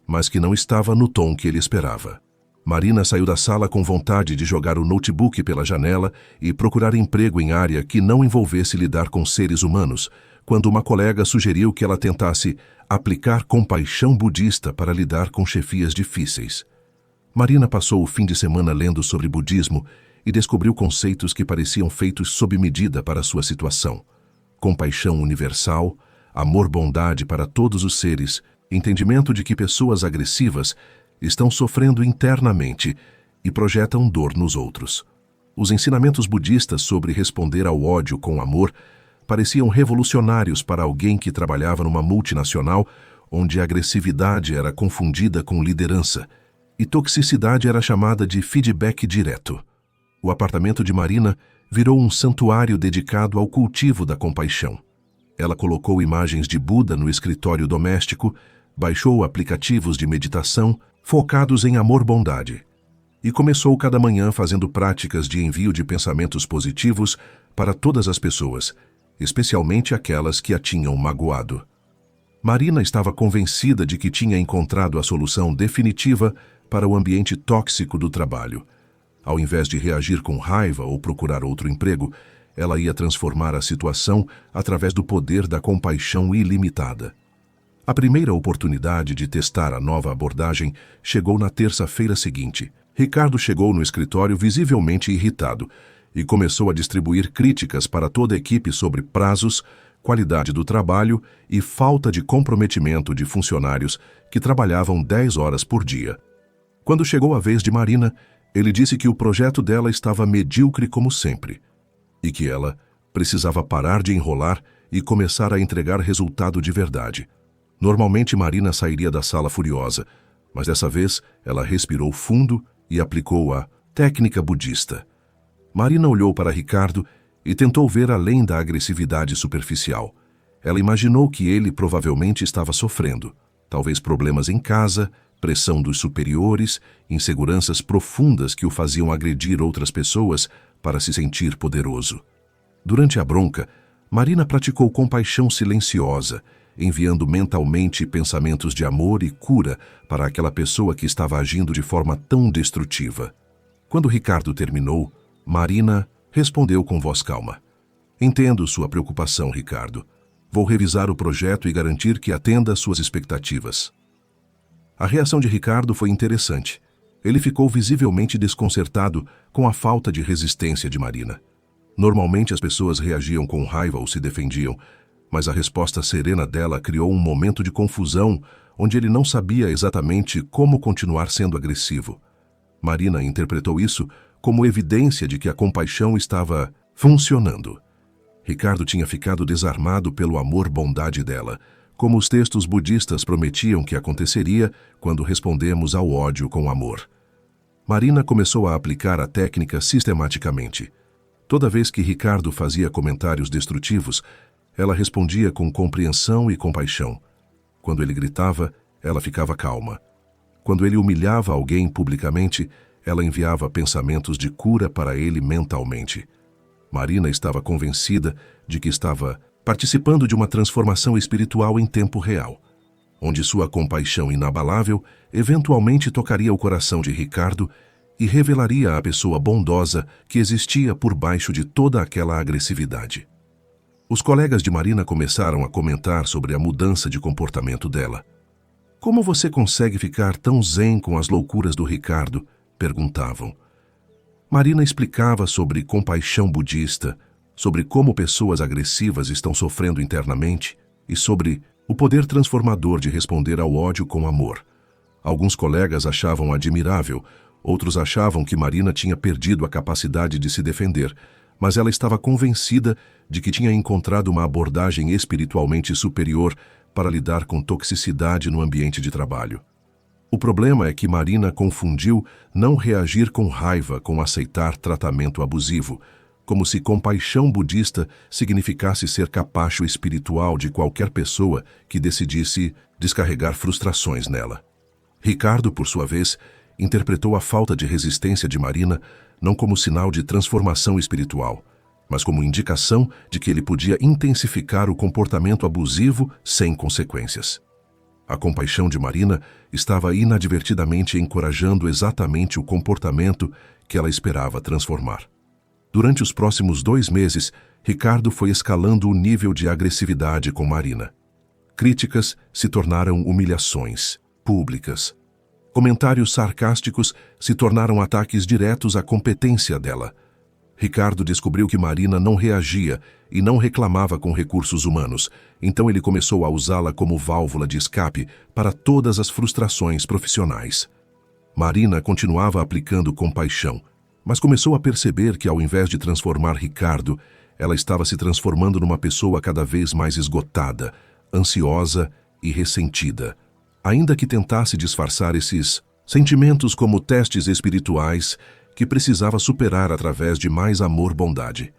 mas que não estava no tom que ele esperava. Marina saiu da sala com vontade de jogar o notebook pela janela e procurar emprego em área que não envolvesse lidar com seres humanos, quando uma colega sugeriu que ela tentasse aplicar compaixão budista para lidar com chefias difíceis. Marina passou o fim de semana lendo sobre budismo e descobriu conceitos que pareciam feitos sob medida para sua situação. Compaixão universal, amor-bondade para todos os seres, entendimento de que pessoas agressivas estão sofrendo internamente e projetam dor nos outros. Os ensinamentos budistas sobre responder ao ódio com amor pareciam revolucionários para alguém que trabalhava numa multinacional onde a agressividade era confundida com liderança e toxicidade era chamada de feedback direto. O apartamento de Marina virou um santuário dedicado ao cultivo da compaixão. Ela colocou imagens de Buda no escritório doméstico, baixou aplicativos de meditação focados em amor-bondade e começou cada manhã fazendo práticas de envio de pensamentos positivos para todas as pessoas, especialmente aquelas que a tinham magoado. Marina estava convencida de que tinha encontrado a solução definitiva para o ambiente tóxico do trabalho. Ao invés de reagir com raiva ou procurar outro emprego, ela ia transformar a situação através do poder da compaixão ilimitada. A primeira oportunidade de testar a nova abordagem chegou na terça-feira seguinte. Ricardo chegou no escritório visivelmente irritado e começou a distribuir críticas para toda a equipe sobre prazos, qualidade do trabalho e falta de comprometimento de funcionários que trabalhavam 10 horas por dia. Quando chegou a vez de Marina, ele disse que o projeto dela estava medíocre como sempre e que ela precisava parar de enrolar e começar a entregar resultado de verdade. Normalmente Marina sairia da sala furiosa, mas dessa vez ela respirou fundo e aplicou a técnica budista. Marina olhou para Ricardo e tentou ver além da agressividade superficial. Ela imaginou que ele provavelmente estava sofrendo, talvez problemas em casa, pressão dos superiores, inseguranças profundas que o faziam agredir outras pessoas para se sentir poderoso. Durante a bronca, Marina praticou compaixão silenciosa, enviando mentalmente pensamentos de amor e cura para aquela pessoa que estava agindo de forma tão destrutiva. Quando Ricardo terminou, Marina respondeu com voz calma: "Entendo sua preocupação, Ricardo. Vou revisar o projeto e garantir que atenda às suas expectativas." A reação de Ricardo foi interessante. Ele ficou visivelmente desconcertado com a falta de resistência de Marina. Normalmente as pessoas reagiam com raiva ou se defendiam, mas a resposta serena dela criou um momento de confusão onde ele não sabia exatamente como continuar sendo agressivo. Marina interpretou isso como evidência de que a compaixão estava funcionando. Ricardo tinha ficado desarmado pelo amor-bondade dela, como os textos budistas prometiam que aconteceria quando respondemos ao ódio com amor. Marina começou a aplicar a técnica sistematicamente. Toda vez que Ricardo fazia comentários destrutivos, ela respondia com compreensão e compaixão. Quando ele gritava, ela ficava calma. Quando ele humilhava alguém publicamente, ela enviava pensamentos de cura para ele mentalmente. Marina estava convencida de que estava participando de uma transformação espiritual em tempo real, onde sua compaixão inabalável eventualmente tocaria o coração de Ricardo e revelaria a pessoa bondosa que existia por baixo de toda aquela agressividade. Os colegas de Marina começaram a comentar sobre a mudança de comportamento dela. "Como você consegue ficar tão zen com as loucuras do Ricardo?" perguntavam. Marina explicava sobre compaixão budista, sobre como pessoas agressivas estão sofrendo internamente e sobre o poder transformador de responder ao ódio com amor. Alguns colegas achavam admirável, outros achavam que Marina tinha perdido a capacidade de se defender, mas ela estava convencida de que tinha encontrado uma abordagem espiritualmente superior para lidar com toxicidade no ambiente de trabalho. O problema é que Marina confundiu não reagir com raiva com aceitar tratamento abusivo, como se compaixão budista significasse ser capacho espiritual de qualquer pessoa que decidisse descarregar frustrações nela. Ricardo, por sua vez, interpretou a falta de resistência de Marina não como sinal de transformação espiritual, mas como indicação de que ele podia intensificar o comportamento abusivo sem consequências. A compaixão de Marina estava inadvertidamente encorajando exatamente o comportamento que ela esperava transformar. Durante os próximos 2 meses, Ricardo foi escalando o nível de agressividade com Marina. Críticas se tornaram humilhações públicas. Comentários sarcásticos se tornaram ataques diretos à competência dela. Ricardo descobriu que Marina não reagia e não reclamava com recursos humanos, então ele começou a usá-la como válvula de escape para todas as frustrações profissionais. Marina continuava aplicando compaixão, mas começou a perceber que, ao invés de transformar Ricardo, ela estava se transformando numa pessoa cada vez mais esgotada, ansiosa e ressentida. Ainda que tentasse disfarçar esses sentimentos como testes espirituais que precisava superar através de mais amor-bondade.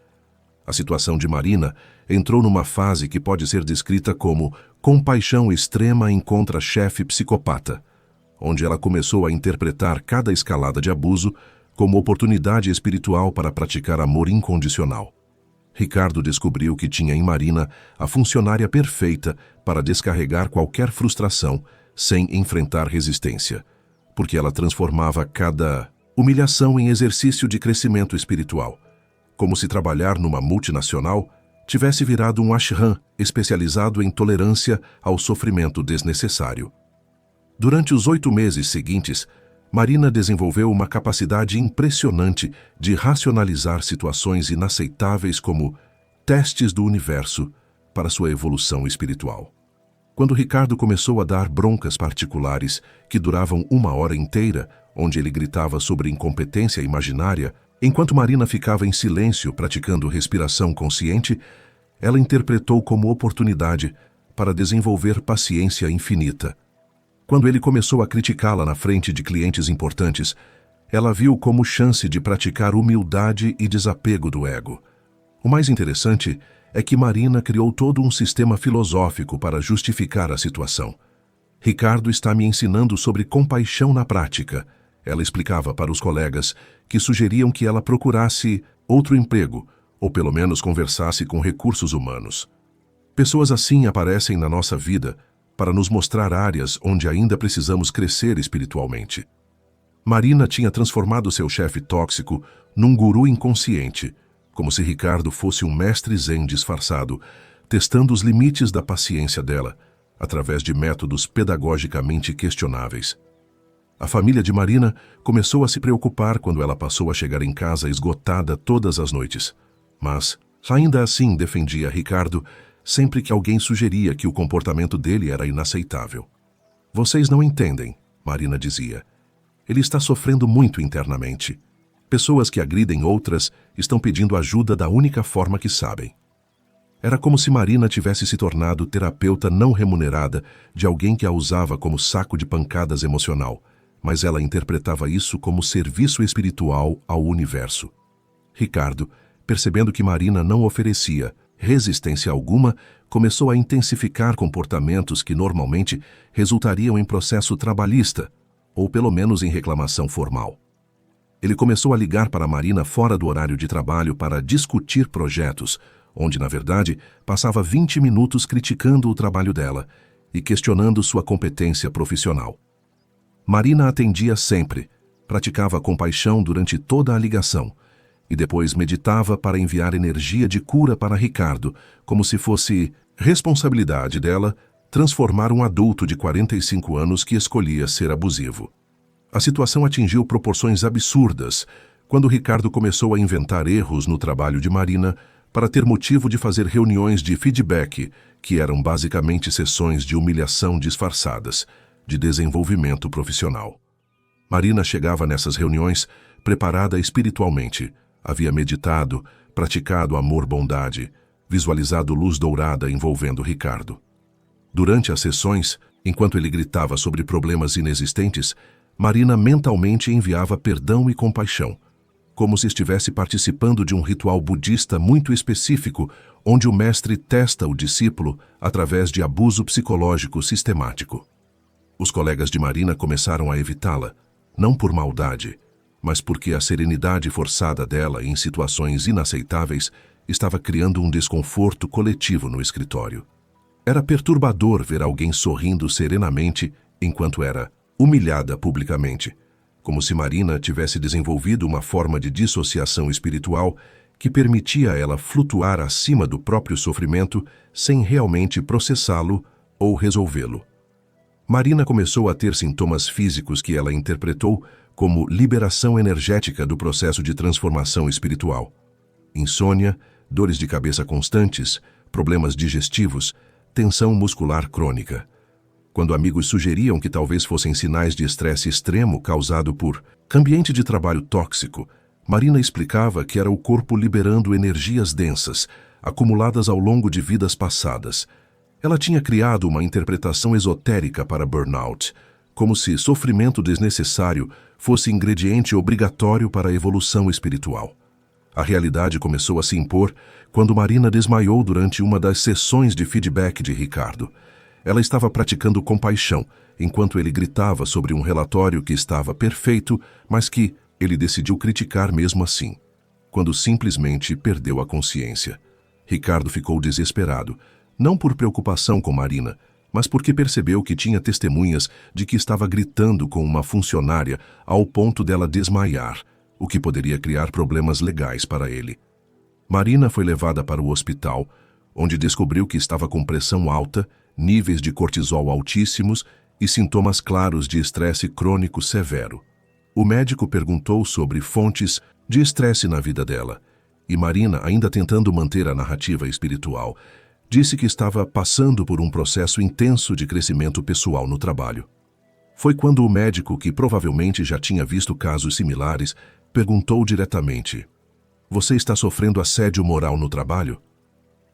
A situação de Marina entrou numa fase que pode ser descrita como compaixão extrema encontra chefe psicopata, onde ela começou a interpretar cada escalada de abuso como oportunidade espiritual para praticar amor incondicional. Ricardo descobriu que tinha em Marina a funcionária perfeita para descarregar qualquer frustração sem enfrentar resistência, porque ela transformava cada humilhação em exercício de crescimento espiritual, como se trabalhar numa multinacional tivesse virado um ashram especializado em tolerância ao sofrimento desnecessário. Durante os 8 meses seguintes, Marina desenvolveu uma capacidade impressionante de racionalizar situações inaceitáveis como testes do universo para sua evolução espiritual. Quando Ricardo começou a dar broncas particulares que duravam 1 hora inteira, onde ele gritava sobre incompetência imaginária, enquanto Marina ficava em silêncio praticando respiração consciente, ela interpretou como oportunidade para desenvolver paciência infinita. Quando ele começou a criticá-la na frente de clientes importantes, ela viu como chance de praticar humildade e desapego do ego. O mais interessante é que Marina criou todo um sistema filosófico para justificar a situação. Ricardo está me ensinando sobre compaixão na prática, ela explicava para os colegas, que sugeriam que ela procurasse outro emprego, ou pelo menos conversasse com recursos humanos. Pessoas assim aparecem na nossa vida para nos mostrar áreas onde ainda precisamos crescer espiritualmente. Marina tinha transformado seu chefe tóxico num guru inconsciente, como se Ricardo fosse um mestre zen disfarçado, testando os limites da paciência dela, através de métodos pedagogicamente questionáveis. A família de Marina começou a se preocupar quando ela passou a chegar em casa esgotada todas as noites. Mas, ainda assim, defendia Ricardo sempre que alguém sugeria que o comportamento dele era inaceitável. "Vocês não entendem", Marina dizia. "Ele está sofrendo muito internamente. Pessoas que agridem outras estão pedindo ajuda da única forma que sabem." Era como se Marina tivesse se tornado terapeuta não remunerada de alguém que a usava como saco de pancadas emocional, mas ela interpretava isso como serviço espiritual ao universo. Ricardo, percebendo que Marina não oferecia resistência alguma, começou a intensificar comportamentos que normalmente resultariam em processo trabalhista, ou pelo menos em reclamação formal. Ele começou a ligar para Marina fora do horário de trabalho para discutir projetos, onde, na verdade, passava 20 minutos criticando o trabalho dela e questionando sua competência profissional. Marina atendia sempre, praticava compaixão durante toda a ligação e depois meditava para enviar energia de cura para Ricardo, como se fosse responsabilidade dela transformar um adulto de 45 anos que escolhia ser abusivo. A situação atingiu proporções absurdas quando Ricardo começou a inventar erros no trabalho de Marina para ter motivo de fazer reuniões de feedback, que eram basicamente sessões de humilhação disfarçadas, de desenvolvimento profissional. Marina chegava nessas reuniões preparada espiritualmente, havia meditado, praticado amor-bondade, visualizado luz dourada envolvendo Ricardo. Durante as sessões, enquanto ele gritava sobre problemas inexistentes, Marina mentalmente enviava perdão e compaixão, como se estivesse participando de um ritual budista muito específico, onde o mestre testa o discípulo através de abuso psicológico sistemático. Os colegas de Marina começaram a evitá-la, não por maldade, mas porque a serenidade forçada dela em situações inaceitáveis estava criando um desconforto coletivo no escritório. Era perturbador ver alguém sorrindo serenamente enquanto era humilhada publicamente, como se Marina tivesse desenvolvido uma forma de dissociação espiritual que permitia a ela flutuar acima do próprio sofrimento sem realmente processá-lo ou resolvê-lo. Marina começou a ter sintomas físicos que ela interpretou como liberação energética do processo de transformação espiritual. Insônia, dores de cabeça constantes, problemas digestivos, tensão muscular crônica. Quando amigos sugeriam que talvez fossem sinais de estresse extremo causado por ambiente de trabalho tóxico, Marina explicava que era o corpo liberando energias densas, acumuladas ao longo de vidas passadas. Ela tinha criado uma interpretação esotérica para burnout, como se sofrimento desnecessário fosse ingrediente obrigatório para a evolução espiritual. A realidade começou a se impor quando Marina desmaiou durante uma das sessões de feedback de Ricardo. Ela estava praticando compaixão, enquanto ele gritava sobre um relatório que estava perfeito, mas que ele decidiu criticar mesmo assim, quando simplesmente perdeu a consciência. Ricardo ficou desesperado, não por preocupação com Marina, mas porque percebeu que tinha testemunhas de que estava gritando com uma funcionária ao ponto dela desmaiar, o que poderia criar problemas legais para ele. Marina foi levada para o hospital, onde descobriu que estava com pressão alta, níveis de cortisol altíssimos e sintomas claros de estresse crônico severo. O médico perguntou sobre fontes de estresse na vida dela, e Marina, ainda tentando manter a narrativa espiritual, disse que estava passando por um processo intenso de crescimento pessoal no trabalho. Foi quando o médico, que provavelmente já tinha visto casos similares, perguntou diretamente: "Você está sofrendo assédio moral no trabalho?"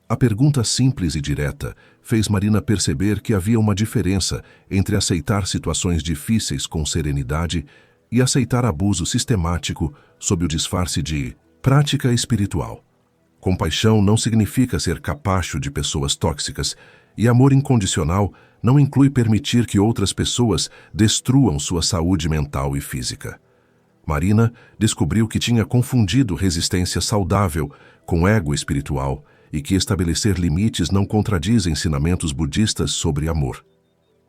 A pergunta simples e direta fez Marina perceber que havia uma diferença entre aceitar situações difíceis com serenidade e aceitar abuso sistemático sob o disfarce de prática espiritual. Compaixão não significa ser capacho de pessoas tóxicas, e amor incondicional não inclui permitir que outras pessoas destruam sua saúde mental e física. Marina descobriu que tinha confundido resistência saudável com ego espiritual e que estabelecer limites não contradiz ensinamentos budistas sobre amor.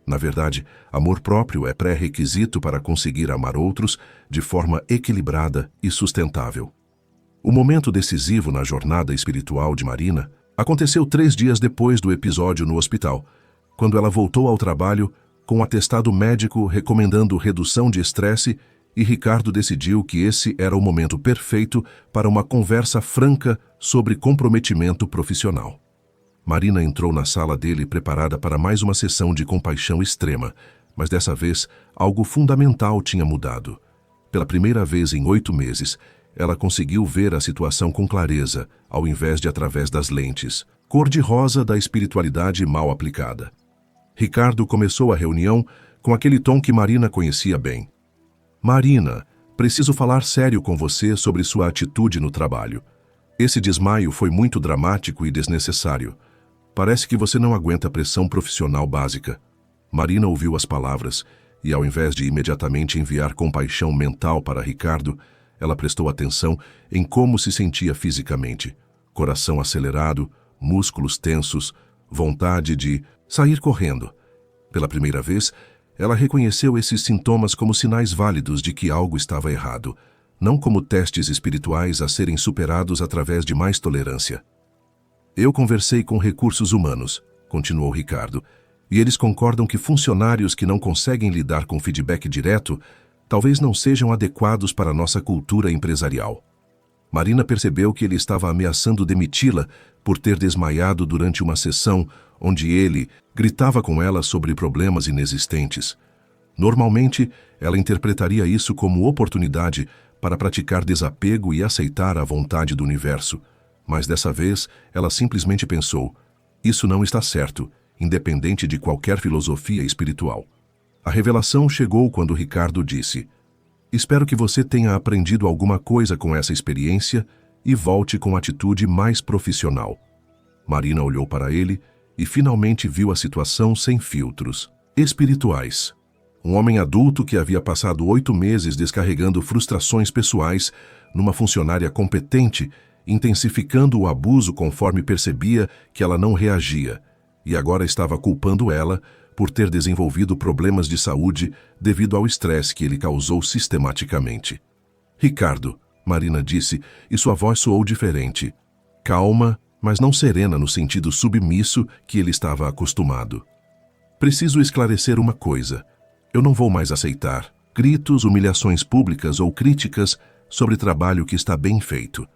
Na verdade, amor próprio é pré-requisito para conseguir amar outros de forma equilibrada e sustentável. O momento decisivo na jornada espiritual de Marina aconteceu 3 dias depois do episódio no hospital, quando ela voltou ao trabalho com um atestado médico recomendando redução de estresse, e Ricardo decidiu que esse era o momento perfeito para uma conversa franca sobre comprometimento profissional. Marina entrou na sala dele preparada para mais uma sessão de compaixão extrema, mas dessa vez algo fundamental tinha mudado. Pela primeira vez em 8 meses, ela conseguiu ver a situação com clareza, ao invés de através das lentes, cor-de-rosa da espiritualidade mal aplicada. Ricardo começou a reunião com aquele tom que Marina conhecia bem. "Marina, preciso falar sério com você sobre sua atitude no trabalho. Esse desmaio foi muito dramático e desnecessário. Parece que você não aguenta a pressão profissional básica." Marina ouviu as palavras e, ao invés de imediatamente enviar compaixão mental para Ricardo, ela prestou atenção em como se sentia fisicamente. Coração acelerado, músculos tensos, vontade de sair correndo. Pela primeira vez, ela reconheceu esses sintomas como sinais válidos de que algo estava errado, não como testes espirituais a serem superados através de mais tolerância. Eu conversei com recursos humanos, continuou Ricardo, e eles concordam que funcionários que não conseguem lidar com feedback direto talvez não sejam adequados para a nossa cultura empresarial. Marina percebeu que ele estava ameaçando demiti-la por ter desmaiado durante uma sessão onde ele gritava com ela sobre problemas inexistentes. Normalmente, ela interpretaria isso como oportunidade para praticar desapego e aceitar a vontade do universo. Mas dessa vez, ela simplesmente pensou: isso não está certo, independente de qualquer filosofia espiritual. A revelação chegou quando Ricardo disse: espero que você tenha aprendido alguma coisa com essa experiência e volte com atitude mais profissional. Marina olhou para ele e finalmente viu a situação sem filtros espirituais. Um homem adulto que havia passado 8 meses descarregando frustrações pessoais numa funcionária competente, intensificando o abuso conforme percebia que ela não reagia, e agora estava culpando ela por ter desenvolvido problemas de saúde devido ao estresse que ele causou sistematicamente. Ricardo, Marina disse, e sua voz soou diferente. Calma, mas não serena no sentido submisso que ele estava acostumado. Preciso esclarecer uma coisa. Eu não vou mais aceitar gritos, humilhações públicas ou críticas sobre trabalho que está bem feito.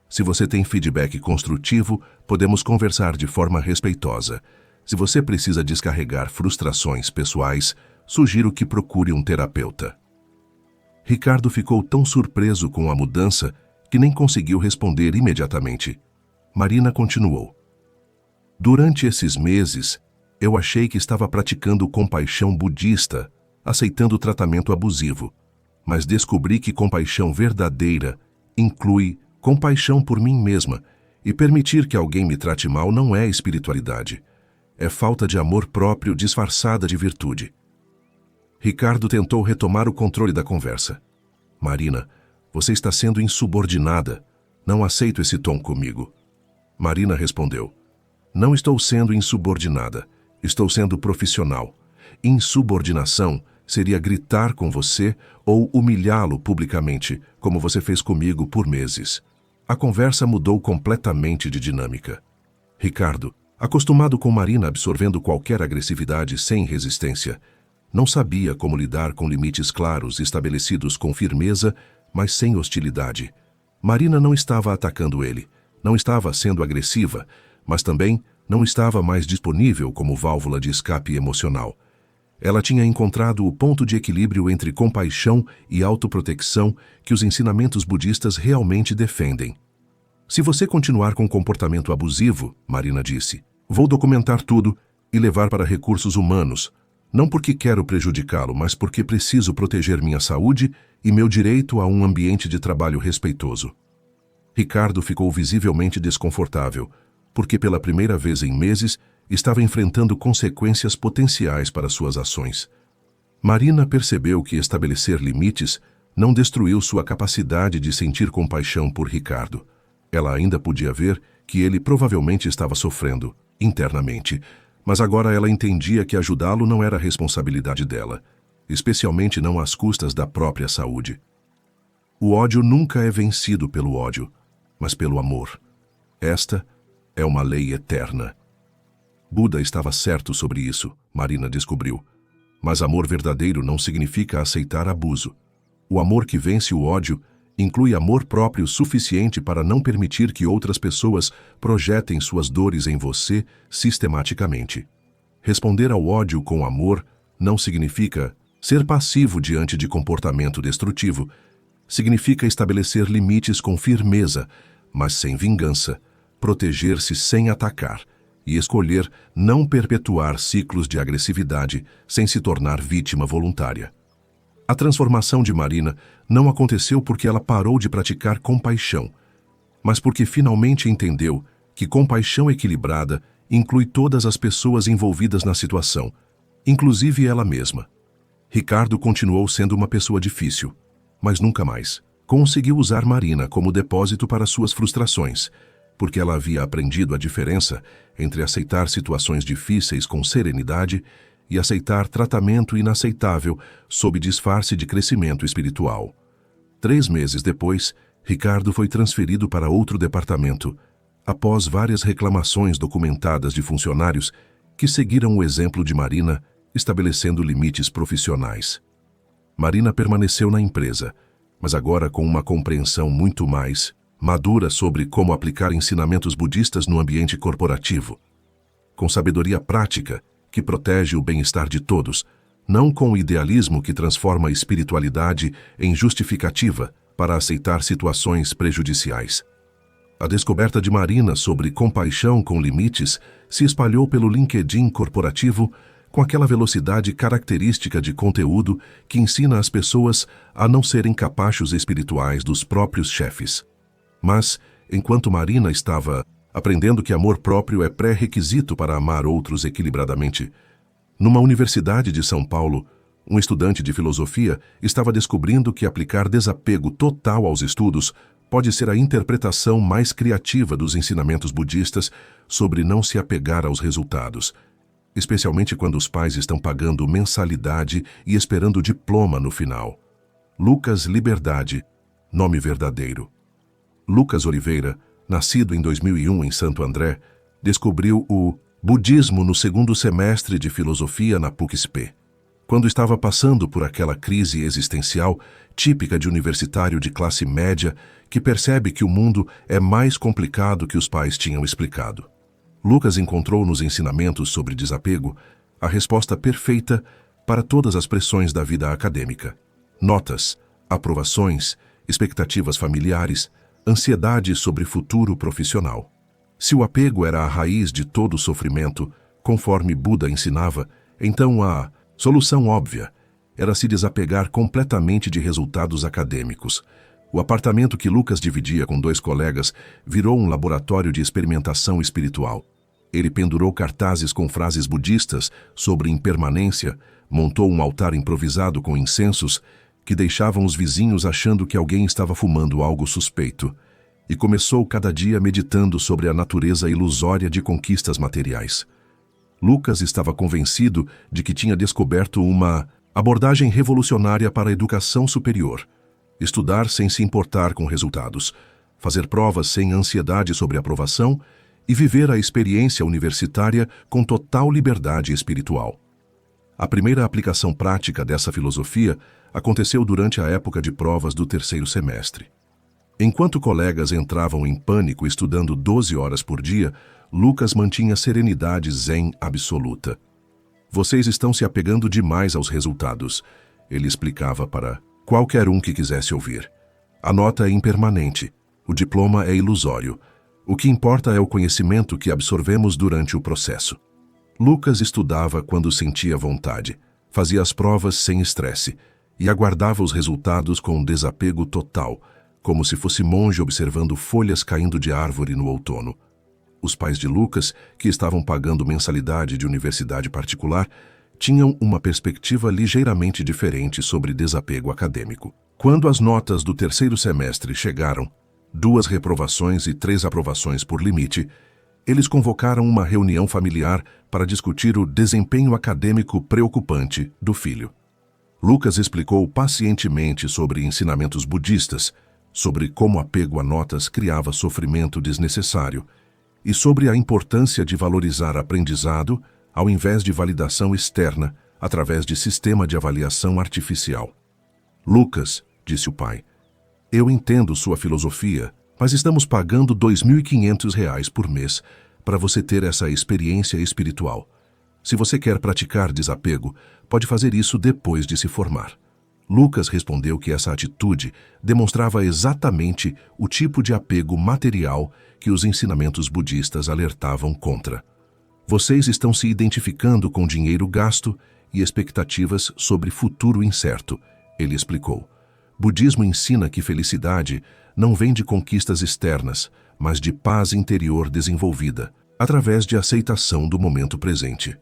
Se você tem feedback construtivo, podemos conversar de forma respeitosa. Se você precisa descarregar frustrações pessoais, sugiro que procure um terapeuta. Ricardo ficou tão surpreso com a mudança que nem conseguiu responder imediatamente. Marina continuou. Durante esses meses, eu achei que estava praticando compaixão budista, aceitando tratamento abusivo, mas descobri que compaixão verdadeira inclui compaixão por mim mesma, e permitir que alguém me trate mal não é espiritualidade. É falta de amor próprio disfarçada de virtude. Ricardo tentou retomar o controle da conversa. Marina, você está sendo insubordinada. Não aceito esse tom comigo. Marina respondeu. Não estou sendo insubordinada. Estou sendo profissional. Insubordinação seria gritar com você ou humilhá-lo publicamente, como você fez comigo por meses. A conversa mudou completamente de dinâmica. Ricardo, acostumado com Marina absorvendo qualquer agressividade sem resistência, não sabia como lidar com limites claros estabelecidos com firmeza, mas sem hostilidade. Marina não estava atacando ele, não estava sendo agressiva, mas também não estava mais disponível como válvula de escape emocional. Ela tinha encontrado o ponto de equilíbrio entre compaixão e autoproteção que os ensinamentos budistas realmente defendem. Se você continuar com comportamento abusivo, Marina disse, vou documentar tudo e levar para recursos humanos, não porque quero prejudicá-lo, mas porque preciso proteger minha saúde e meu direito a um ambiente de trabalho respeitoso. Ricardo ficou visivelmente desconfortável, porque pela primeira vez em meses estava enfrentando consequências potenciais para suas ações. Marina percebeu que estabelecer limites não destruiu sua capacidade de sentir compaixão por Ricardo. Ela ainda podia ver que ele provavelmente estava sofrendo, internamente, mas agora ela entendia que ajudá-lo não era responsabilidade dela, especialmente não às custas da própria saúde. O ódio nunca é vencido pelo ódio, mas pelo amor. Esta é uma lei eterna. Buda estava certo sobre isso, Marina descobriu. Mas amor verdadeiro não significa aceitar abuso. O amor que vence o ódio inclui amor próprio suficiente para não permitir que outras pessoas projetem suas dores em você sistematicamente. Responder ao ódio com amor não significa ser passivo diante de comportamento destrutivo. Significa estabelecer limites com firmeza, mas sem vingança, proteger-se sem atacar e escolher não perpetuar ciclos de agressividade sem se tornar vítima voluntária. A transformação de Marina não aconteceu porque ela parou de praticar compaixão, mas porque finalmente entendeu que compaixão equilibrada inclui todas as pessoas envolvidas na situação, inclusive ela mesma. Ricardo continuou sendo uma pessoa difícil, mas nunca mais. conseguiu usar Marina como depósito para suas frustrações, porque ela havia aprendido a diferença entre aceitar situações difíceis com serenidade e aceitar tratamento inaceitável sob disfarce de crescimento espiritual. 3 meses depois, Ricardo foi transferido para outro departamento, após várias reclamações documentadas de funcionários que seguiram o exemplo de Marina, estabelecendo limites profissionais. Marina permaneceu na empresa, mas agora com uma compreensão muito mais madura sobre como aplicar ensinamentos budistas no ambiente corporativo. Com sabedoria prática, que protege o bem-estar de todos, não com o idealismo que transforma a espiritualidade em justificativa para aceitar situações prejudiciais. A descoberta de Marina sobre compaixão com limites se espalhou pelo LinkedIn corporativo com aquela velocidade característica de conteúdo que ensina as pessoas a não serem capachos espirituais dos próprios chefes. Mas, enquanto Marina estava aprendendo que amor próprio é pré-requisito para amar outros equilibradamente, numa universidade de São Paulo, um estudante de filosofia estava descobrindo que aplicar desapego total aos estudos pode ser a interpretação mais criativa dos ensinamentos budistas sobre não se apegar aos resultados, especialmente quando os pais estão pagando mensalidade e esperando diploma no final. Lucas Liberdade, nome verdadeiro. Lucas Oliveira, nascido em 2001 em Santo André, descobriu o budismo no 2º semestre de filosofia na PUC-SP, quando estava passando por aquela crise existencial típica de universitário de classe média que percebe que o mundo é mais complicado que os pais tinham explicado. Lucas encontrou nos ensinamentos sobre desapego a resposta perfeita para todas as pressões da vida acadêmica. Notas, aprovações, expectativas familiares, ansiedade sobre futuro profissional. Se o apego era a raiz de todo o sofrimento, conforme Buda ensinava, então a solução óbvia era se desapegar completamente de resultados acadêmicos. O apartamento que Lucas dividia com 2 colegas virou um laboratório de experimentação espiritual. Ele pendurou cartazes com frases budistas sobre impermanência, montou um altar improvisado com incensos que deixavam os vizinhos achando que alguém estava fumando algo suspeito, e começou cada dia meditando sobre a natureza ilusória de conquistas materiais. Lucas estava convencido de que tinha descoberto uma abordagem revolucionária para a educação superior: estudar sem se importar com resultados, fazer provas sem ansiedade sobre aprovação e viver a experiência universitária com total liberdade espiritual. A primeira aplicação prática dessa filosofia aconteceu durante a época de provas do 3º semestre. Enquanto colegas entravam em pânico estudando 12 horas por dia, Lucas mantinha serenidade zen absoluta. Vocês estão se apegando demais aos resultados, ele explicava para qualquer um que quisesse ouvir. A nota é impermanente, o diploma é ilusório. O que importa é o conhecimento que absorvemos durante o processo. Lucas estudava quando sentia vontade, fazia as provas sem estresse e aguardava os resultados com desapego total, como se fosse monge observando folhas caindo de árvore no outono. Os pais de Lucas, que estavam pagando mensalidade de universidade particular, tinham uma perspectiva ligeiramente diferente sobre desapego acadêmico. Quando as notas do 3º semestre chegaram, 2 reprovações e 3 aprovações por limite, eles convocaram uma reunião familiar para discutir o desempenho acadêmico preocupante do filho. Lucas explicou pacientemente sobre ensinamentos budistas, sobre como apego a notas criava sofrimento desnecessário e sobre a importância de valorizar aprendizado ao invés de validação externa através de sistema de avaliação artificial. Lucas, disse o pai, eu entendo sua filosofia, mas estamos pagando R$ 2.500 por mês para você ter essa experiência espiritual. Se você quer praticar desapego, pode fazer isso depois de se formar. Lucas respondeu que essa atitude demonstrava exatamente o tipo de apego material que os ensinamentos budistas alertavam contra. Vocês estão se identificando com dinheiro gasto e expectativas sobre futuro incerto, ele explicou. Budismo ensina que felicidade não vem de conquistas externas, mas de paz interior desenvolvida, através de aceitação do momento presente.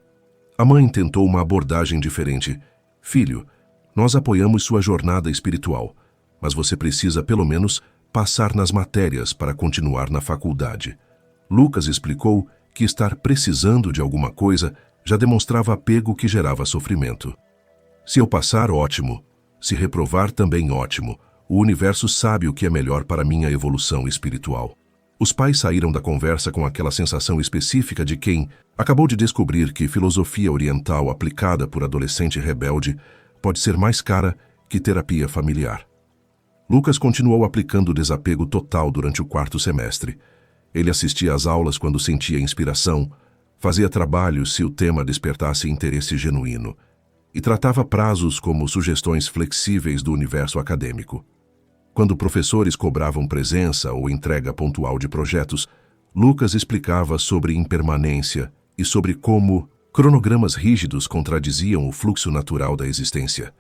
A mãe tentou uma abordagem diferente. Filho, nós apoiamos sua jornada espiritual, mas você precisa, pelo menos, passar nas matérias para continuar na faculdade. Lucas explicou que estar precisando de alguma coisa já demonstrava apego que gerava sofrimento. Se eu passar, ótimo. Se reprovar, também ótimo. O universo sabe o que é melhor para minha evolução espiritual. Os pais saíram da conversa com aquela sensação específica de quem acabou de descobrir que filosofia oriental aplicada por adolescente rebelde pode ser mais cara que terapia familiar. Lucas continuou aplicando o desapego total durante o 4º semestre. Ele assistia às aulas quando sentia inspiração, fazia trabalhos se o tema despertasse interesse genuíno, e tratava prazos como sugestões flexíveis do universo acadêmico. Quando professores cobravam presença ou entrega pontual de projetos, Lucas explicava sobre impermanência e sobre como cronogramas rígidos contradiziam o fluxo natural da existência.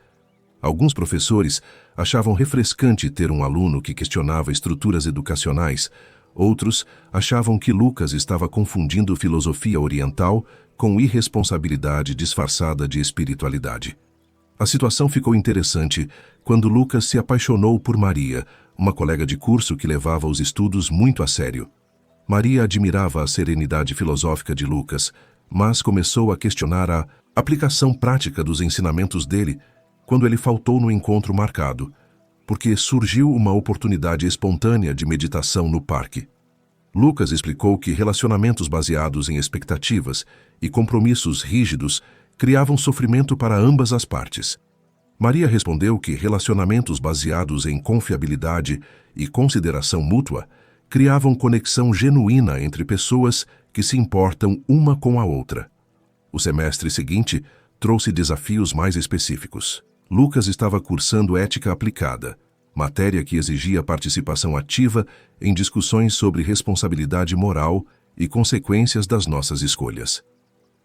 Alguns professores achavam refrescante ter um aluno que questionava estruturas educacionais. Outros achavam que Lucas estava confundindo filosofia oriental com irresponsabilidade disfarçada de espiritualidade. A situação ficou interessante quando Lucas se apaixonou por Maria, uma colega de curso que levava os estudos muito a sério. Maria admirava a serenidade filosófica de Lucas, mas começou a questionar a aplicação prática dos ensinamentos dele quando ele faltou no encontro marcado, porque surgiu uma oportunidade espontânea de meditação no parque. Lucas explicou que relacionamentos baseados em expectativas e compromissos rígidos criavam sofrimento para ambas as partes. Maria respondeu que relacionamentos baseados em confiabilidade e consideração mútua criavam conexão genuína entre pessoas que se importam uma com a outra. O semestre seguinte trouxe desafios mais específicos. Lucas estava cursando ética aplicada, matéria que exigia participação ativa em discussões sobre responsabilidade moral e consequências das nossas escolhas.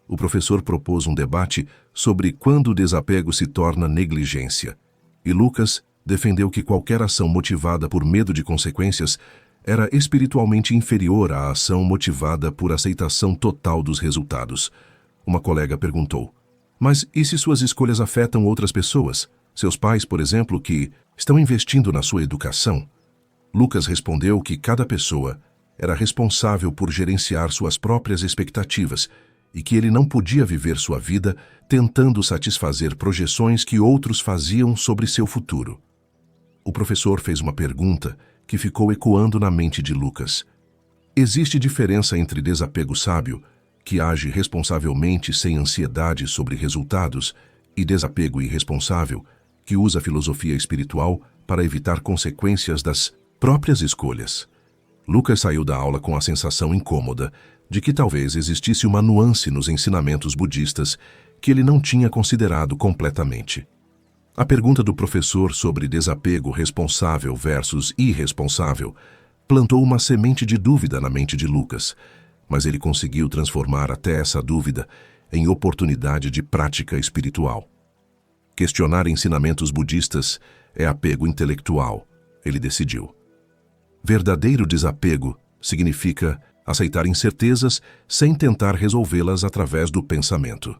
O professor propôs um debate sobre quando o desapego se torna negligência, e Lucas defendeu que qualquer ação motivada por medo de consequências era espiritualmente inferior à ação motivada por aceitação total dos resultados. Uma colega perguntou: mas e se suas escolhas afetam outras pessoas? Seus pais, por exemplo, que estão investindo na sua educação? Lucas respondeu que cada pessoa era responsável por gerenciar suas próprias expectativas e que ele não podia viver sua vida tentando satisfazer projeções que outros faziam sobre seu futuro. O professor fez uma pergunta que ficou ecoando na mente de Lucas. Existe diferença entre desapego sábio, que age responsavelmente sem ansiedade sobre resultados, e desapego irresponsável, que usa a filosofia espiritual para evitar consequências das próprias escolhas. Lucas saiu da aula com a sensação incômoda de que talvez existisse uma nuance nos ensinamentos budistas que ele não tinha considerado completamente. A pergunta do professor sobre desapego responsável versus irresponsável plantou uma semente de dúvida na mente de Lucas, mas ele conseguiu transformar até essa dúvida em oportunidade de prática espiritual. Questionar ensinamentos budistas é apego intelectual, ele decidiu. Verdadeiro desapego significa aceitar incertezas sem tentar resolvê-las através do pensamento.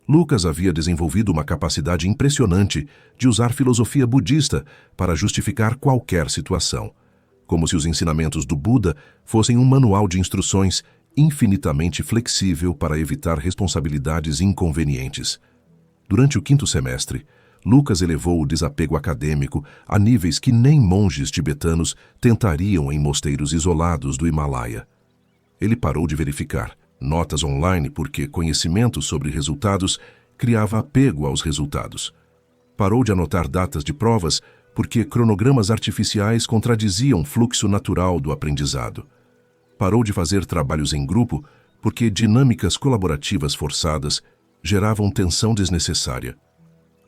Lucas havia desenvolvido uma capacidade impressionante de usar filosofia budista para justificar qualquer situação, como se os ensinamentos do Buda fossem um manual de instruções infinitamente flexível para evitar responsabilidades inconvenientes. Durante o 5º semestre, Lucas elevou o desapego acadêmico a níveis que nem monges tibetanos tentariam em mosteiros isolados do Himalaia. Ele parou de verificar notas online porque conhecimento sobre resultados criava apego aos resultados. Parou de anotar datas de provas porque cronogramas artificiais contradiziam o fluxo natural do aprendizado. Parou de fazer trabalhos em grupo porque dinâmicas colaborativas forçadas geravam tensão desnecessária.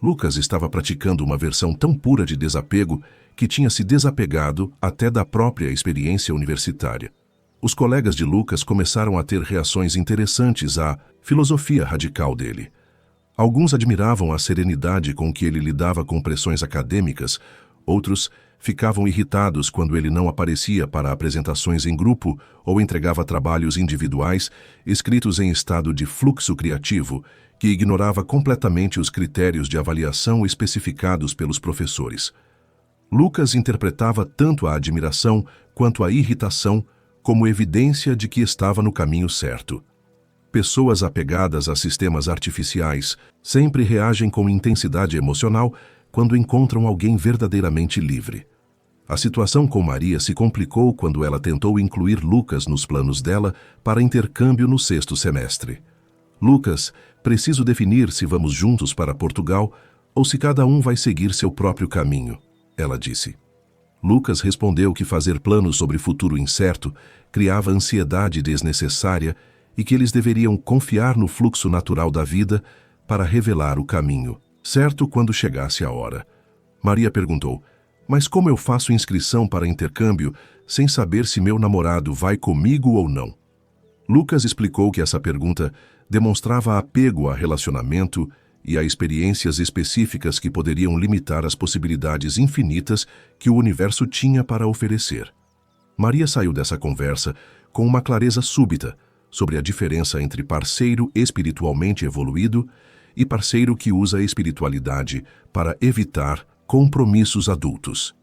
Lucas estava praticando uma versão tão pura de desapego que tinha se desapegado até da própria experiência universitária. Os colegas de Lucas começaram a ter reações interessantes à filosofia radical dele. Alguns admiravam a serenidade com que ele lidava com pressões acadêmicas, outros ficavam irritados quando ele não aparecia para apresentações em grupo ou entregava trabalhos individuais escritos em estado de fluxo criativo, que ignorava completamente os critérios de avaliação especificados pelos professores. Lucas interpretava tanto a admiração quanto a irritação como evidência de que estava no caminho certo. Pessoas apegadas a sistemas artificiais sempre reagem com intensidade emocional quando encontram alguém verdadeiramente livre. A situação com Maria se complicou quando ela tentou incluir Lucas nos planos dela para intercâmbio no 6º semestre. Lucas, preciso definir se vamos juntos para Portugal ou se cada um vai seguir seu próprio caminho, ela disse. Lucas respondeu que fazer planos sobre futuro incerto criava ansiedade desnecessária e que eles deveriam confiar no fluxo natural da vida para revelar o caminho, certo quando chegasse a hora. Maria perguntou: mas como eu faço inscrição para intercâmbio sem saber se meu namorado vai comigo ou não? Lucas explicou que essa pergunta demonstrava apego a relacionamento e a experiências específicas que poderiam limitar as possibilidades infinitas que o universo tinha para oferecer. Maria saiu dessa conversa com uma clareza súbita sobre a diferença entre parceiro espiritualmente evoluído e parceiro que usa a espiritualidade para evitar compromissos adultos.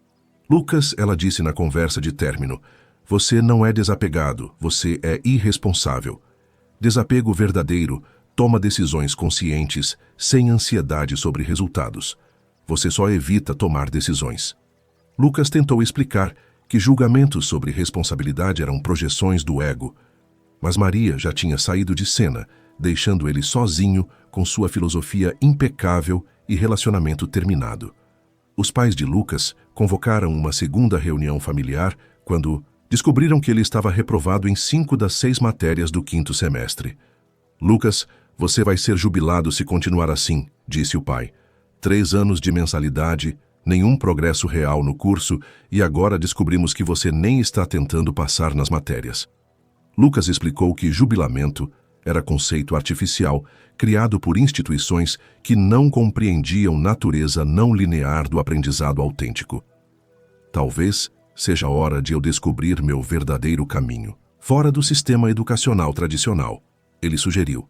Lucas, ela disse na conversa de término, você não é desapegado, você é irresponsável. Desapego verdadeiro toma decisões conscientes, sem ansiedade sobre resultados. Você só evita tomar decisões. Lucas tentou explicar que julgamentos sobre responsabilidade eram projeções do ego, mas Maria já tinha saído de cena, deixando ele sozinho com sua filosofia impecável e relacionamento terminado. Os pais de Lucas convocaram uma segunda reunião familiar quando descobriram que ele estava reprovado em 5 das 6 matérias do 5º semestre. Lucas, você vai ser jubilado se continuar assim, disse o pai. 3 anos de mensalidade, nenhum progresso real no curso e agora descobrimos que você nem está tentando passar nas matérias. Lucas explicou que jubilamento era conceito artificial, criado por instituições que não compreendiam natureza não linear do aprendizado autêntico. Talvez seja a hora de eu descobrir meu verdadeiro caminho, fora do sistema educacional tradicional, ele sugeriu.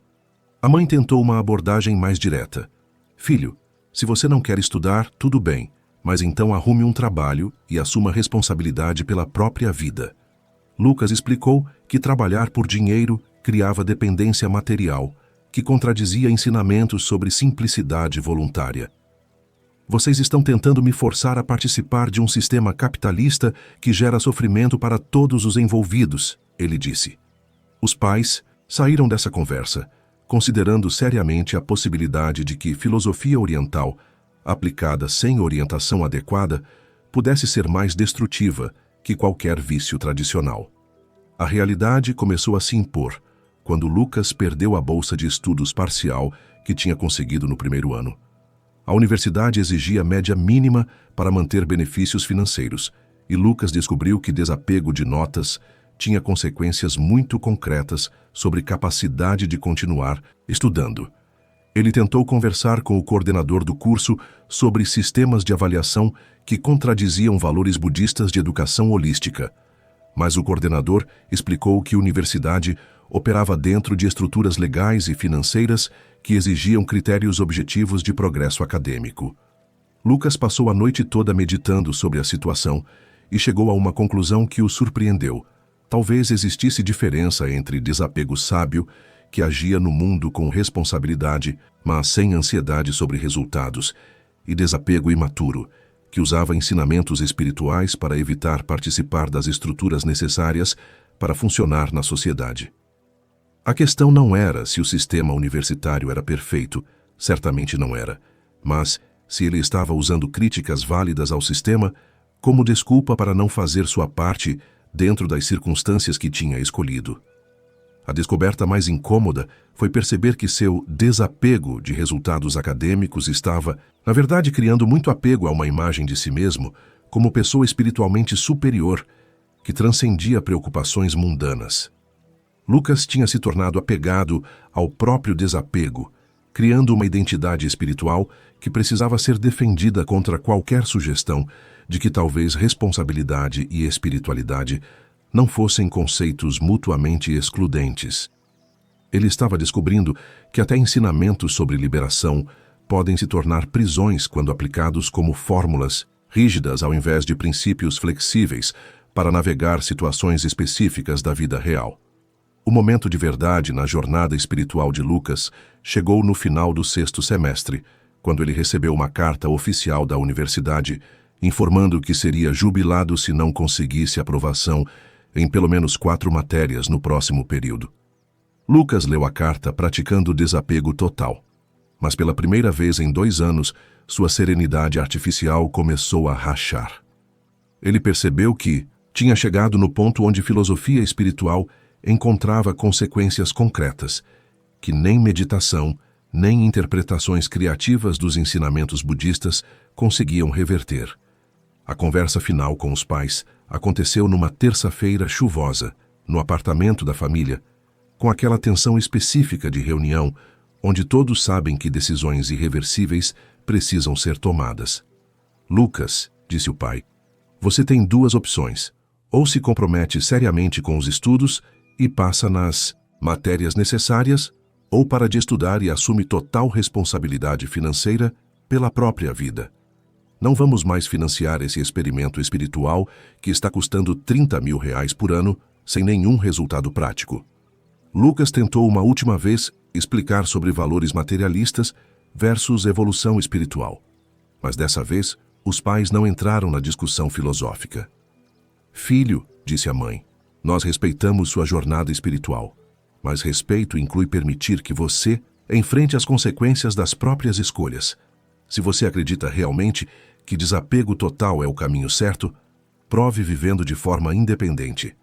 A mãe tentou uma abordagem mais direta. Filho, se você não quer estudar, tudo bem, mas então arrume um trabalho e assuma responsabilidade pela própria vida. Lucas explicou que trabalhar por dinheiro criava dependência material, que contradizia ensinamentos sobre simplicidade voluntária. Vocês estão tentando me forçar a participar de um sistema capitalista que gera sofrimento para todos os envolvidos, ele disse. Os pais saíram dessa conversa, considerando seriamente a possibilidade de que filosofia oriental, aplicada sem orientação adequada, pudesse ser mais destrutiva que qualquer vício tradicional. A realidade começou a se impor quando Lucas perdeu a bolsa de estudos parcial que tinha conseguido no primeiro ano. A universidade exigia média mínima para manter benefícios financeiros, e Lucas descobriu que desapego de notas tinha consequências muito concretas sobre capacidade de continuar estudando. Ele tentou conversar com o coordenador do curso sobre sistemas de avaliação que contradiziam valores budistas de educação holística, mas o coordenador explicou que a universidade operava dentro de estruturas legais e financeiras que exigiam critérios objetivos de progresso acadêmico. Lucas passou a noite toda meditando sobre a situação e chegou a uma conclusão que o surpreendeu. Talvez existisse diferença entre desapego sábio, que agia no mundo com responsabilidade, mas sem ansiedade sobre resultados, e desapego imaturo, que usava ensinamentos espirituais para evitar participar das estruturas necessárias para funcionar na sociedade. A questão não era se o sistema universitário era perfeito, certamente não era, mas se ele estava usando críticas válidas ao sistema como desculpa para não fazer sua parte dentro das circunstâncias que tinha escolhido. A descoberta mais incômoda foi perceber que seu desapego de resultados acadêmicos estava, na verdade, criando muito apego a uma imagem de si mesmo como pessoa espiritualmente superior que transcendia preocupações mundanas. Lucas tinha se tornado apegado ao próprio desapego, criando uma identidade espiritual que precisava ser defendida contra qualquer sugestão de que talvez responsabilidade e espiritualidade não fossem conceitos mutuamente excludentes. Ele estava descobrindo que até ensinamentos sobre liberação podem se tornar prisões quando aplicados como fórmulas rígidas ao invés de princípios flexíveis para navegar situações específicas da vida real. O momento de verdade na jornada espiritual de Lucas chegou no final do 6º semestre, quando ele recebeu uma carta oficial da universidade informando que seria jubilado se não conseguisse aprovação em pelo menos 4 matérias no próximo período. Lucas leu a carta praticando desapego total, mas pela primeira vez em 2 anos, sua serenidade artificial começou a rachar. Ele percebeu que tinha chegado no ponto onde filosofia espiritual encontrava consequências concretas, que nem meditação, nem interpretações criativas dos ensinamentos budistas conseguiam reverter. A conversa final com os pais aconteceu numa terça-feira chuvosa, no apartamento da família, com aquela tensão específica de reunião, onde todos sabem que decisões irreversíveis precisam ser tomadas. Lucas, disse o pai, você tem 2 opções. Ou se compromete seriamente com os estudos e passa nas matérias necessárias, ou para de estudar e assume total responsabilidade financeira pela própria vida. Não vamos mais financiar esse experimento espiritual que está custando R$30 mil por ano sem nenhum resultado prático. Lucas tentou uma última vez explicar sobre valores materialistas versus evolução espiritual. Mas dessa vez, os pais não entraram na discussão filosófica. Filho, disse a mãe, nós respeitamos sua jornada espiritual, mas respeito inclui permitir que você enfrente as consequências das próprias escolhas. Se você acredita realmente que desapego total é o caminho certo, prove vivendo de forma independente.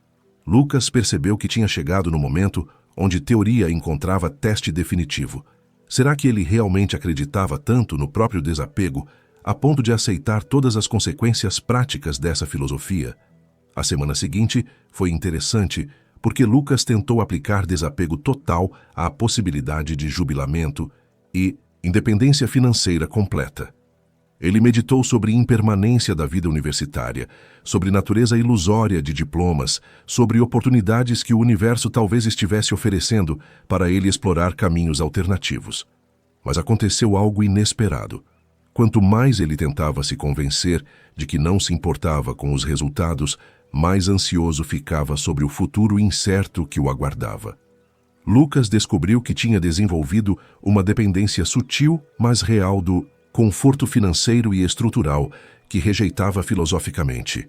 Lucas percebeu que tinha chegado no momento onde teoria encontrava teste definitivo. Será que ele realmente acreditava tanto no próprio desapego a ponto de aceitar todas as consequências práticas dessa filosofia? A semana seguinte foi interessante porque Lucas tentou aplicar desapego total à possibilidade de jubilamento e independência financeira completa. Ele meditou sobre impermanência da vida universitária, sobre natureza ilusória de diplomas, sobre oportunidades que o universo talvez estivesse oferecendo para ele explorar caminhos alternativos. Mas aconteceu algo inesperado. Quanto mais ele tentava se convencer de que não se importava com os resultados, mais ansioso ficava sobre o futuro incerto que o aguardava. Lucas descobriu que tinha desenvolvido uma dependência sutil, mas real do conforto financeiro e estrutural que rejeitava filosoficamente.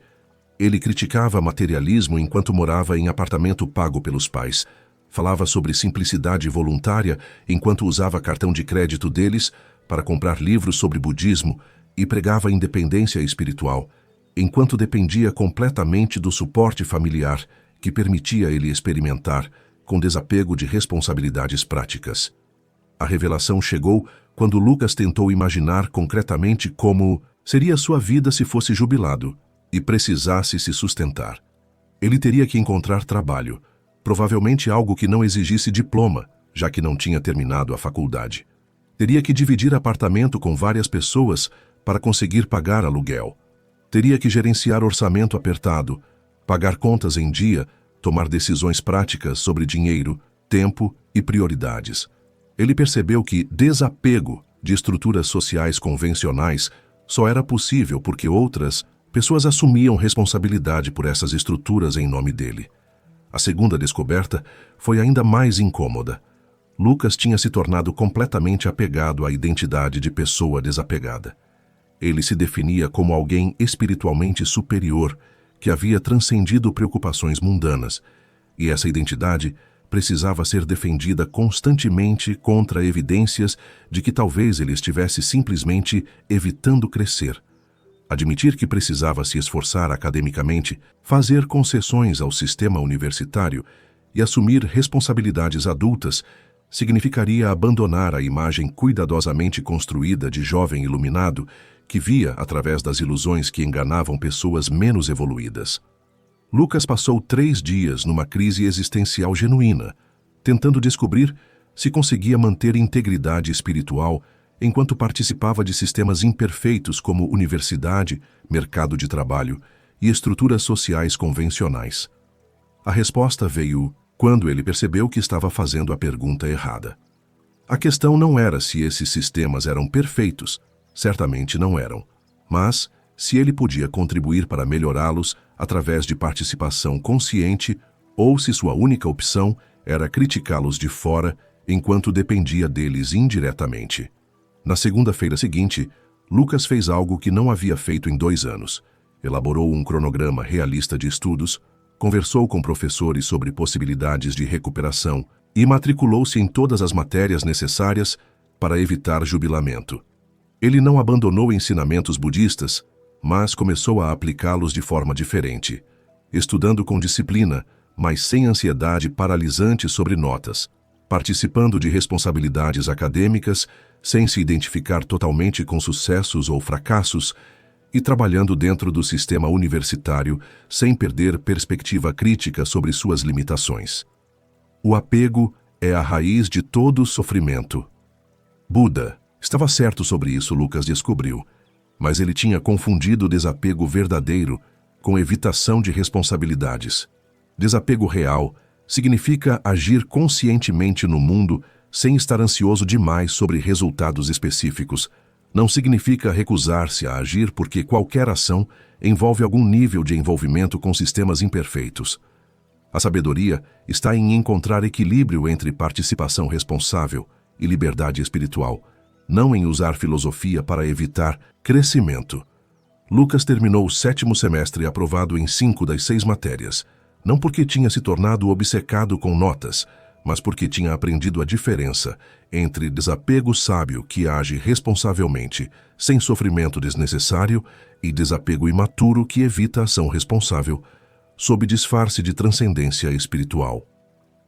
Ele criticava materialismo enquanto morava em apartamento pago pelos pais. Falava sobre simplicidade voluntária enquanto usava cartão de crédito deles para comprar livros sobre budismo e pregava independência espiritual, enquanto dependia completamente do suporte familiar que permitia ele experimentar com desapego de responsabilidades práticas. A revelação chegou quando Lucas tentou imaginar concretamente como seria sua vida se fosse jubilado e precisasse se sustentar. Ele teria que encontrar trabalho, provavelmente algo que não exigisse diploma, já que não tinha terminado a faculdade. Teria que dividir apartamento com várias pessoas para conseguir pagar aluguel. Teria que gerenciar orçamento apertado, pagar contas em dia, tomar decisões práticas sobre dinheiro, tempo e prioridades. Ele percebeu que desapego de estruturas sociais convencionais só era possível porque outras pessoas assumiam responsabilidade por essas estruturas em nome dele. A segunda descoberta foi ainda mais incômoda. Lucas tinha se tornado completamente apegado à identidade de pessoa desapegada. Ele se definia como alguém espiritualmente superior, que havia transcendido preocupações mundanas, e essa identidade precisava ser defendida constantemente contra evidências de que talvez ele estivesse simplesmente evitando crescer. Admitir que precisava se esforçar academicamente, fazer concessões ao sistema universitário e assumir responsabilidades adultas significaria abandonar a imagem cuidadosamente construída de jovem iluminado que via através das ilusões que enganavam pessoas menos evoluídas. Lucas passou 3 dias numa crise existencial genuína, tentando descobrir se conseguia manter integridade espiritual enquanto participava de sistemas imperfeitos como universidade, mercado de trabalho e estruturas sociais convencionais. A resposta veio quando ele percebeu que estava fazendo a pergunta errada. A questão não era se esses sistemas eram perfeitos, certamente não eram, mas se ele podia contribuir para melhorá-los através de participação consciente ou se sua única opção era criticá-los de fora enquanto dependia deles indiretamente. Na segunda-feira seguinte, Lucas fez algo que não havia feito em 2 anos. Elaborou um cronograma realista de estudos, conversou com professores sobre possibilidades de recuperação e matriculou-se em todas as matérias necessárias para evitar jubilamento. Ele não abandonou ensinamentos budistas, mas começou a aplicá-los de forma diferente, estudando com disciplina, mas sem ansiedade paralisante sobre notas, participando de responsabilidades acadêmicas sem se identificar totalmente com sucessos ou fracassos e trabalhando dentro do sistema universitário sem perder perspectiva crítica sobre suas limitações. O apego é a raiz de todo sofrimento. Buda estava certo sobre isso, Lucas descobriu, mas ele tinha confundido desapego verdadeiro com evitação de responsabilidades. Desapego real significa agir conscientemente no mundo sem estar ansioso demais sobre resultados específicos. Não significa recusar-se a agir porque qualquer ação envolve algum nível de envolvimento com sistemas imperfeitos. A sabedoria está em encontrar equilíbrio entre participação responsável e liberdade espiritual, não em usar filosofia para evitar crescimento. Lucas terminou o 7º semestre aprovado em 5 das 6 matérias, não porque tinha se tornado obcecado com notas, mas porque tinha aprendido a diferença entre desapego sábio que age responsavelmente, sem sofrimento desnecessário, e desapego imaturo que evita ação responsável, sob disfarce de transcendência espiritual.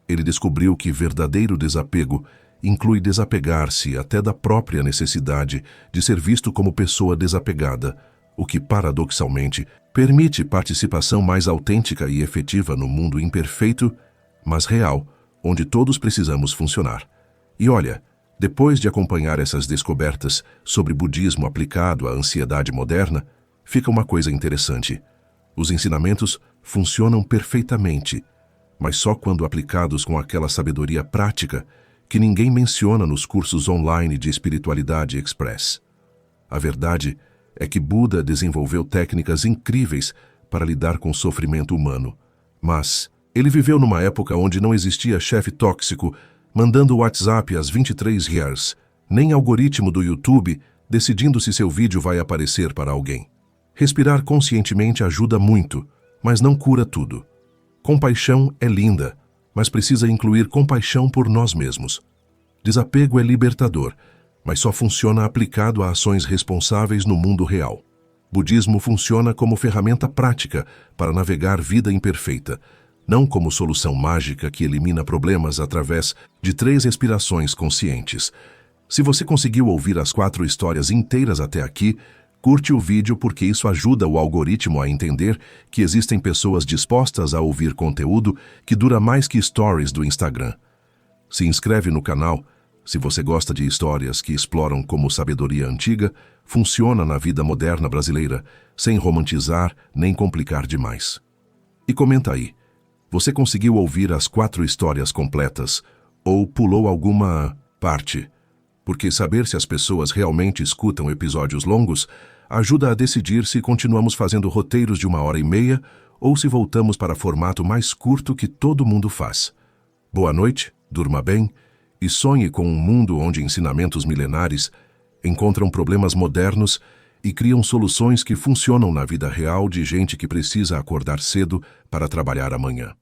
Ele descobriu que verdadeiro desapego inclui desapegar-se até da própria necessidade de ser visto como pessoa desapegada, o que, paradoxalmente, permite participação mais autêntica e efetiva no mundo imperfeito, mas real, onde todos precisamos funcionar. E olha, depois de acompanhar essas descobertas sobre budismo aplicado à ansiedade moderna, fica uma coisa interessante. Os ensinamentos funcionam perfeitamente, mas só quando aplicados com aquela sabedoria prática que ninguém menciona nos cursos online de Espiritualidade Express. A verdade é que Buda desenvolveu técnicas incríveis para lidar com o sofrimento humano, mas ele viveu numa época onde não existia chefe tóxico mandando o WhatsApp às 23h, nem algoritmo do YouTube decidindo se seu vídeo vai aparecer para alguém. Respirar conscientemente ajuda muito, mas não cura tudo. Compaixão é linda, mas precisa incluir compaixão por nós mesmos. Desapego é libertador, mas só funciona aplicado a ações responsáveis no mundo real. Budismo funciona como ferramenta prática para navegar vida imperfeita, não como solução mágica que elimina problemas através de 3 respirações conscientes. Se você conseguiu ouvir as 4 histórias inteiras até aqui, curte o vídeo porque isso ajuda o algoritmo a entender que existem pessoas dispostas a ouvir conteúdo que dura mais que stories do Instagram. Se inscreve no canal se você gosta de histórias que exploram como sabedoria antiga funciona na vida moderna brasileira, sem romantizar nem complicar demais. E comenta aí, você conseguiu ouvir as 4 histórias completas ou pulou alguma parte? Porque saber se as pessoas realmente escutam episódios longos ajuda a decidir se continuamos fazendo roteiros de 1h30 ou se voltamos para formato mais curto que todo mundo faz. Boa noite, durma bem e sonhe com um mundo onde ensinamentos milenares encontram problemas modernos e criam soluções que funcionam na vida real de gente que precisa acordar cedo para trabalhar amanhã.